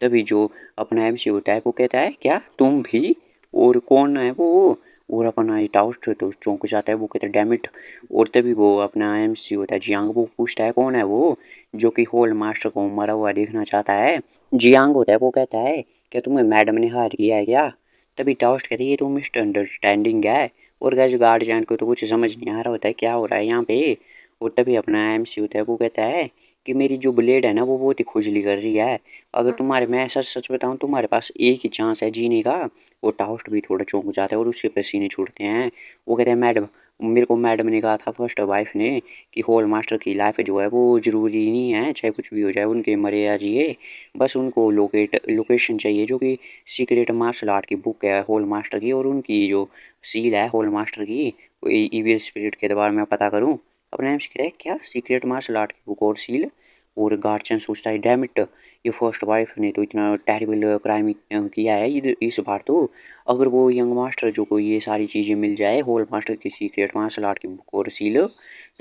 S1: तभी जो अपना एमसी होता है वो कहता है क्या तुम भी और कौन है वो। और अपना ये टाउस्ट तो चौंक जाता है वो कहता है डैमिट। और तभी वो अपना एमसी होता है जियांग वो पूछता है कौन है वो जो कि होल मास्टर को मरा हुआ देखना चाहता है। जियांग होता है वो कहता है क्या तुम्हें मैडम ने हायर किया है क्या। तभी टाउस्ट कहती है ये तो मिसअंडरस्टैंडिंग है। और गैस गार्जियन को तो कुछ समझ नहीं आ रहा होता है क्या हो रहा है यहाँ पे। और तभी अपना एमसी होता है वो कहता है कि मेरी जो ब्लेड है ना वो बहुत ही खुजली कर रही है अगर तुम्हारे मैं सच सच बताऊं तुम्हारे पास एक ही चांस है जीने का। और टाउस्ट भी थोड़ा चौंक जाता है और उसके पसीने छूटते हैं। वो कहते हैं मैडम मेरे को मैडम ने कहा था फर्स्ट वाइफ ने कि होल मास्टर की लाइफ जो है वो ज़रूरी नहीं है, चाहे कुछ भी हो जाए उनके मरे या जिए, बस उनको लोकेशन चाहिए जो कि सीक्रेट मार्शल आर्ट की बुक है होल मास्टर की, और उनकी जो सील है होल मास्टर की इविल स्पिरिट के दरबार में पता करूँ। अपने नाम से कह रहे क्या सीक्रेट मार्शल आर्ट की बुक और सील। और गार्डचन सोचता है डैम इट, ये फर्स्ट वाइफ ने तो इतना टेरिबल क्राइम किया है इस बार तो। अगर वो यंग मास्टर जो को ये सारी चीज़ें मिल जाए होल मास्टर की सीक्रेट मार्शल आर्ट की बुक और सील,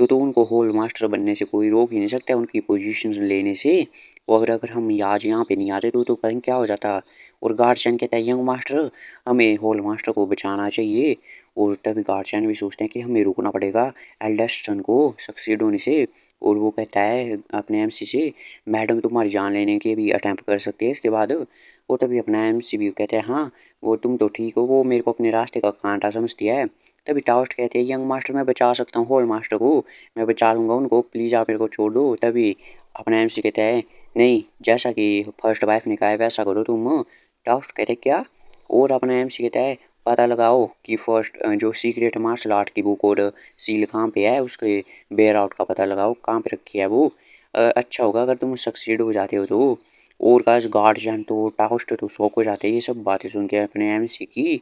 S1: तो उनको होल मास्टर बनने से कोई रोक ही नहीं सकता उनकी पोजीशन लेने से। और अगर हम आज यहाँ पे नहीं आते तो पता नहीं क्या हो जाता। और गार्डचन कहता है यंग मास्टर हमें होल मास्टर को बचाना चाहिए। और तभी गार्डचन भी सोचते हैं कि हमें रुकना पड़ेगा एल्डेस्ट सन को सक्सीड होने से। और वो कहता है अपने एमसी से मैडम तुम्हारी जान लेने के भी अटेम्प्ट कर सकते हैं इसके बाद। वो तभी अपना एमसी भी कहते हैं हाँ वो तुम तो ठीक हो, वो मेरे को अपने रास्ते का कांटा समझती है। तभी टाउस्ट कहते हैं यंग मास्टर मैं बचा सकता हूँ होल मास्टर को, मैं बचा लूँगा उनको, प्लीज़ आप मेरे को छोड़ दो। तभी अपना एमसी कहता है नहीं जैसा कि फर्स्ट वाइफ ने कहा है वैसा करो तुम। टाउस्ट कहते हैं क्या। और अपना एमसी कहता है पता लगाओ कि फर्स्ट जो सीक्रेट मार्शल आर्ट की बुक और सील कहाँ पे है, उसके बेयर आउट का पता लगाओ कहाँ पे रखी है वो। अच्छा होगा अगर तुम सक्सीड हो जाते हो तो। और गाइस गार्जियन तो टाउस्ट तो शौक हो जाते हैं ये सब बातें सुन के अपने एमसी की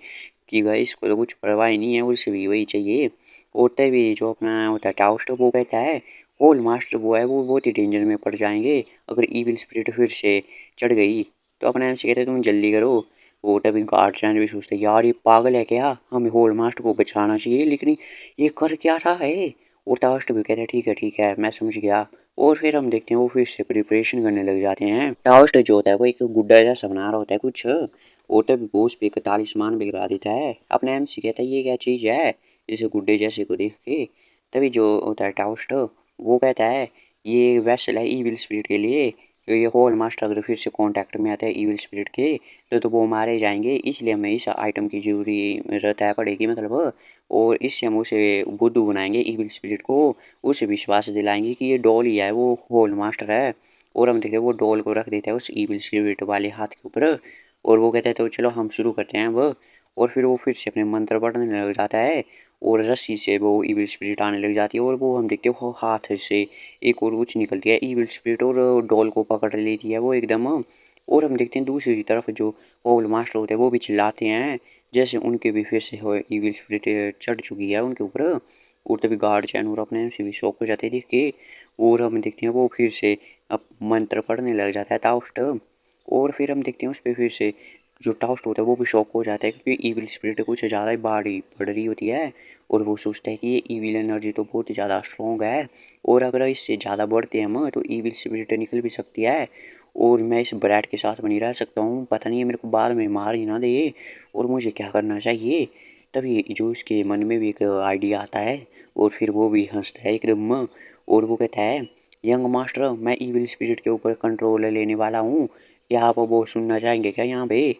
S1: कि भाई इसको तो कुछ परवाह ही नहीं है, उसे भी वही चाहिए। और तभी जो अपना होता है टाउस्ट वो कहता है होल मास्टर वो है वो बहुत ही डेंजर में पड़ जाएंगे अगर ईविल स्पिरिट फिर से चढ़ गई। तो अपना एमसी कहते हैं तुम जल्दी करो। वो तभी गार्जियन भी सोचते हैं यार ये पागल है क्या, हमें होल मास्टर को बचाना चाहिए लेकिन ये कर क्या रहा है। और टाउस्ट भी कहते हैं ठीक है मैं समझ गया। और फिर हम देखते हैं वो फिर से प्रिपरेशन करने लग जाते हैं। टाउस्ट जो होता है वो एक गुड्डा जैसा बना रहा होता है कुछ। और तभी वो उस पे एक तालिस्मान भी लगा देता है। अपने एमसी कहता है ये क्या चीज़ है इसे गुड्डे जैसे को देख के। तभी जो होता है टाउस्ट वो कहता है ये वेसल है ईविल स्पिरिट के लिए, तो ये होल मास्टर अगर फिर से कांटेक्ट में आता है ईविल स्पिरिट के तो वो मारे जाएंगे, इसलिए हमें इस आइटम की जरूरत है पड़ेगी मतलब। और इससे हम उसे बुद्धू बनाएंगे ईविल स्पिरिट को, उसे विश्वास दिलाएंगे कि ये डॉल ही है वो होल मास्टर है। और हम देखते हैं वो डॉल को रख देता है उस ईविल स्पिरिट वाले हाथ के ऊपर। और वो कहता है तो चलो हम शुरू करते हैं अब। और फिर वो फिर से अपने मंत्र पढ़ने लग जाता है और रस्सी से वो ईविल स्पिरिट आने लग जाती है। और वो हम देखते हैं वो हाथ से एक और कुछ निकलती है ईविल स्पिरिट और डॉल को पकड़ लेती है वो एकदम। और हम देखते हैं दूसरी तरफ जो होल मास्टर होते हैं वो भी चिल्लाते हैं जैसे उनके भी फिर से ईविल स्पिरिट चढ़ चुकी है उनके ऊपर। और तभी गार्ड चैन और अपने से भी शौक हो जाते हैं देख के। और हम देखते हैं वो फिर से अब मंत्र पढ़ने लग जाता है ताउस्ट। और फिर हम देखते हैं उस पर फिर से जो टाउस्ट होता है वो भी शॉक हो जाता है क्योंकि ईविल स्पिरिट कुछ ज़्यादा ही बाड़ी बढ़ रही होती है। और वो सोचता है कि ये ईविल एनर्जी तो बहुत ही ज़्यादा स्ट्रॉन्ग है और अगर इससे ज़्यादा बढ़ते हैं हम तो ईविल स्पिरिट निकल भी सकती है और मैं इस ब्रैड के साथ बनी रह सकता हूँ, पता नहीं है मेरे को बाद में मार ही ना दे और मुझे क्या करना चाहिए। तभी जो इसके मन में भी एक आइडिया आता है और फिर वो भी हंसता है एकदम। और वो कहता है यंग मास्टर मैं ईविल स्पिरिट के ऊपर कंट्रोल लेने वाला हूँ, क्या आप वो सुनना चाहेंगे क्या यहाँ पे।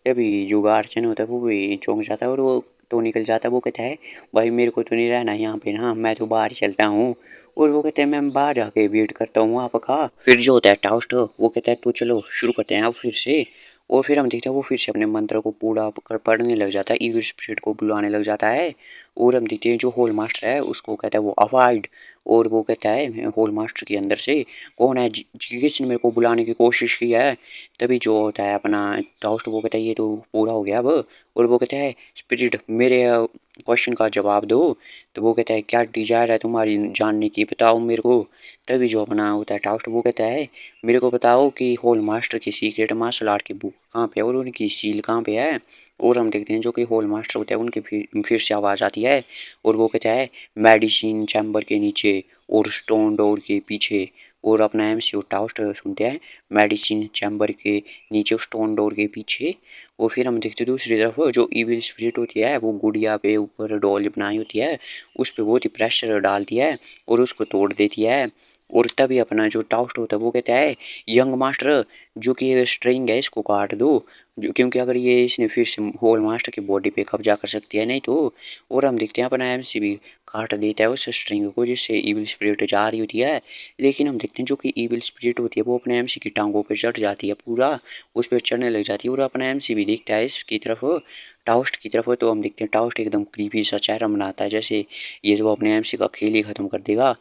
S1: तभी जो गार्जियन होता है वो भी चौंक जाता है और वो तो निकल जाता है। वो कहता है भाई मेरे को तो नहीं रहना यहाँ पे ना, मैं तो बाहर चलता हूँ। और वो कहते हैं मैं बाहर जाके वेट करता हूँ आपका। फिर जो होता है टाउस्ट वो कहता है तो चलो शुरू करते हैं अब फिर से। और फिर हम देखते हैं वो फिर से अपने मंत्र को पूरा पढ़ने लग जाता है, ईविल स्पिरिट को बुलाने लग जाता है। और हम देखते हैं जो होल मास्टर है उसको कहता है वो अवॉइड। और वो कहता है होल मास्टर के अंदर से कौन है किसने मेरे को बुलाने की कोशिश की है। तभी जो होता है अपना टाउस्ट वो कहता है ये तो पूरा हो गया अब। और वो कहता है स्पिरिट मेरे क्वेश्चन का जवाब दो। तो वो कहता है क्या डिजायर है तुम्हारी जानने की बताओ मेरे को। तभी जो अपना होता है टाउस्ट वो कहता है मेरे को बताओ कि होल मास्टर की सीक्रेट मार्शल आर्ट की बुक कहाँ पे है और उनकी सील कहाँ पे है। और हम देखते हैं जो कि होल मास्टर होता है उनके फिर से आवाज़ आती है और वो कहता है मेडिसिन चैम्बर के नीचे और स्टोन डोर के पीछे। और अपना एमसी टाउस्ट सुनते हैं मेडिसिन चैम्बर के नीचे स्टोन डोर के पीछे। और फिर हम देखते हैं दूसरी तरफ जो इविल स्पिरिट होती है वो गुड़िया पे ऊपर डॉल बनाई होती है उस पर बहुत ही प्रेशर डालती है और उसको तोड़ देती है। और तभी अपना जो टाउस्ट होता है वो कहता है यंग मास्टर जो कि ये स्ट्रिंग है इसको काट दो, जो क्योंकि अगर ये इसने फिर से होल मास्टर की बॉडी पे कब्जा कर सकती है नहीं तो। और हम देखते हैं अपना एमसी भी काट देता है उस स्ट्रिंग को, जिससे इविल स्पिरिट जा रही होती है। लेकिन हम देखते हैं जो कि इविल स्पिरिट होती है वो अपने एमसी की टांगों पे चढ़ जाती है, पूरा उस पर चढ़ने लग जाती है और अपना एमसी भी देखता है इसकी तरफ, टाउस्ट की तरफ। तो हम देखते हैं टाउस्ट एकदम क्रीपी सा चेहरा बनाता है, जैसे ये जो अपने एमसी का खेल ही खत्म कर देगा।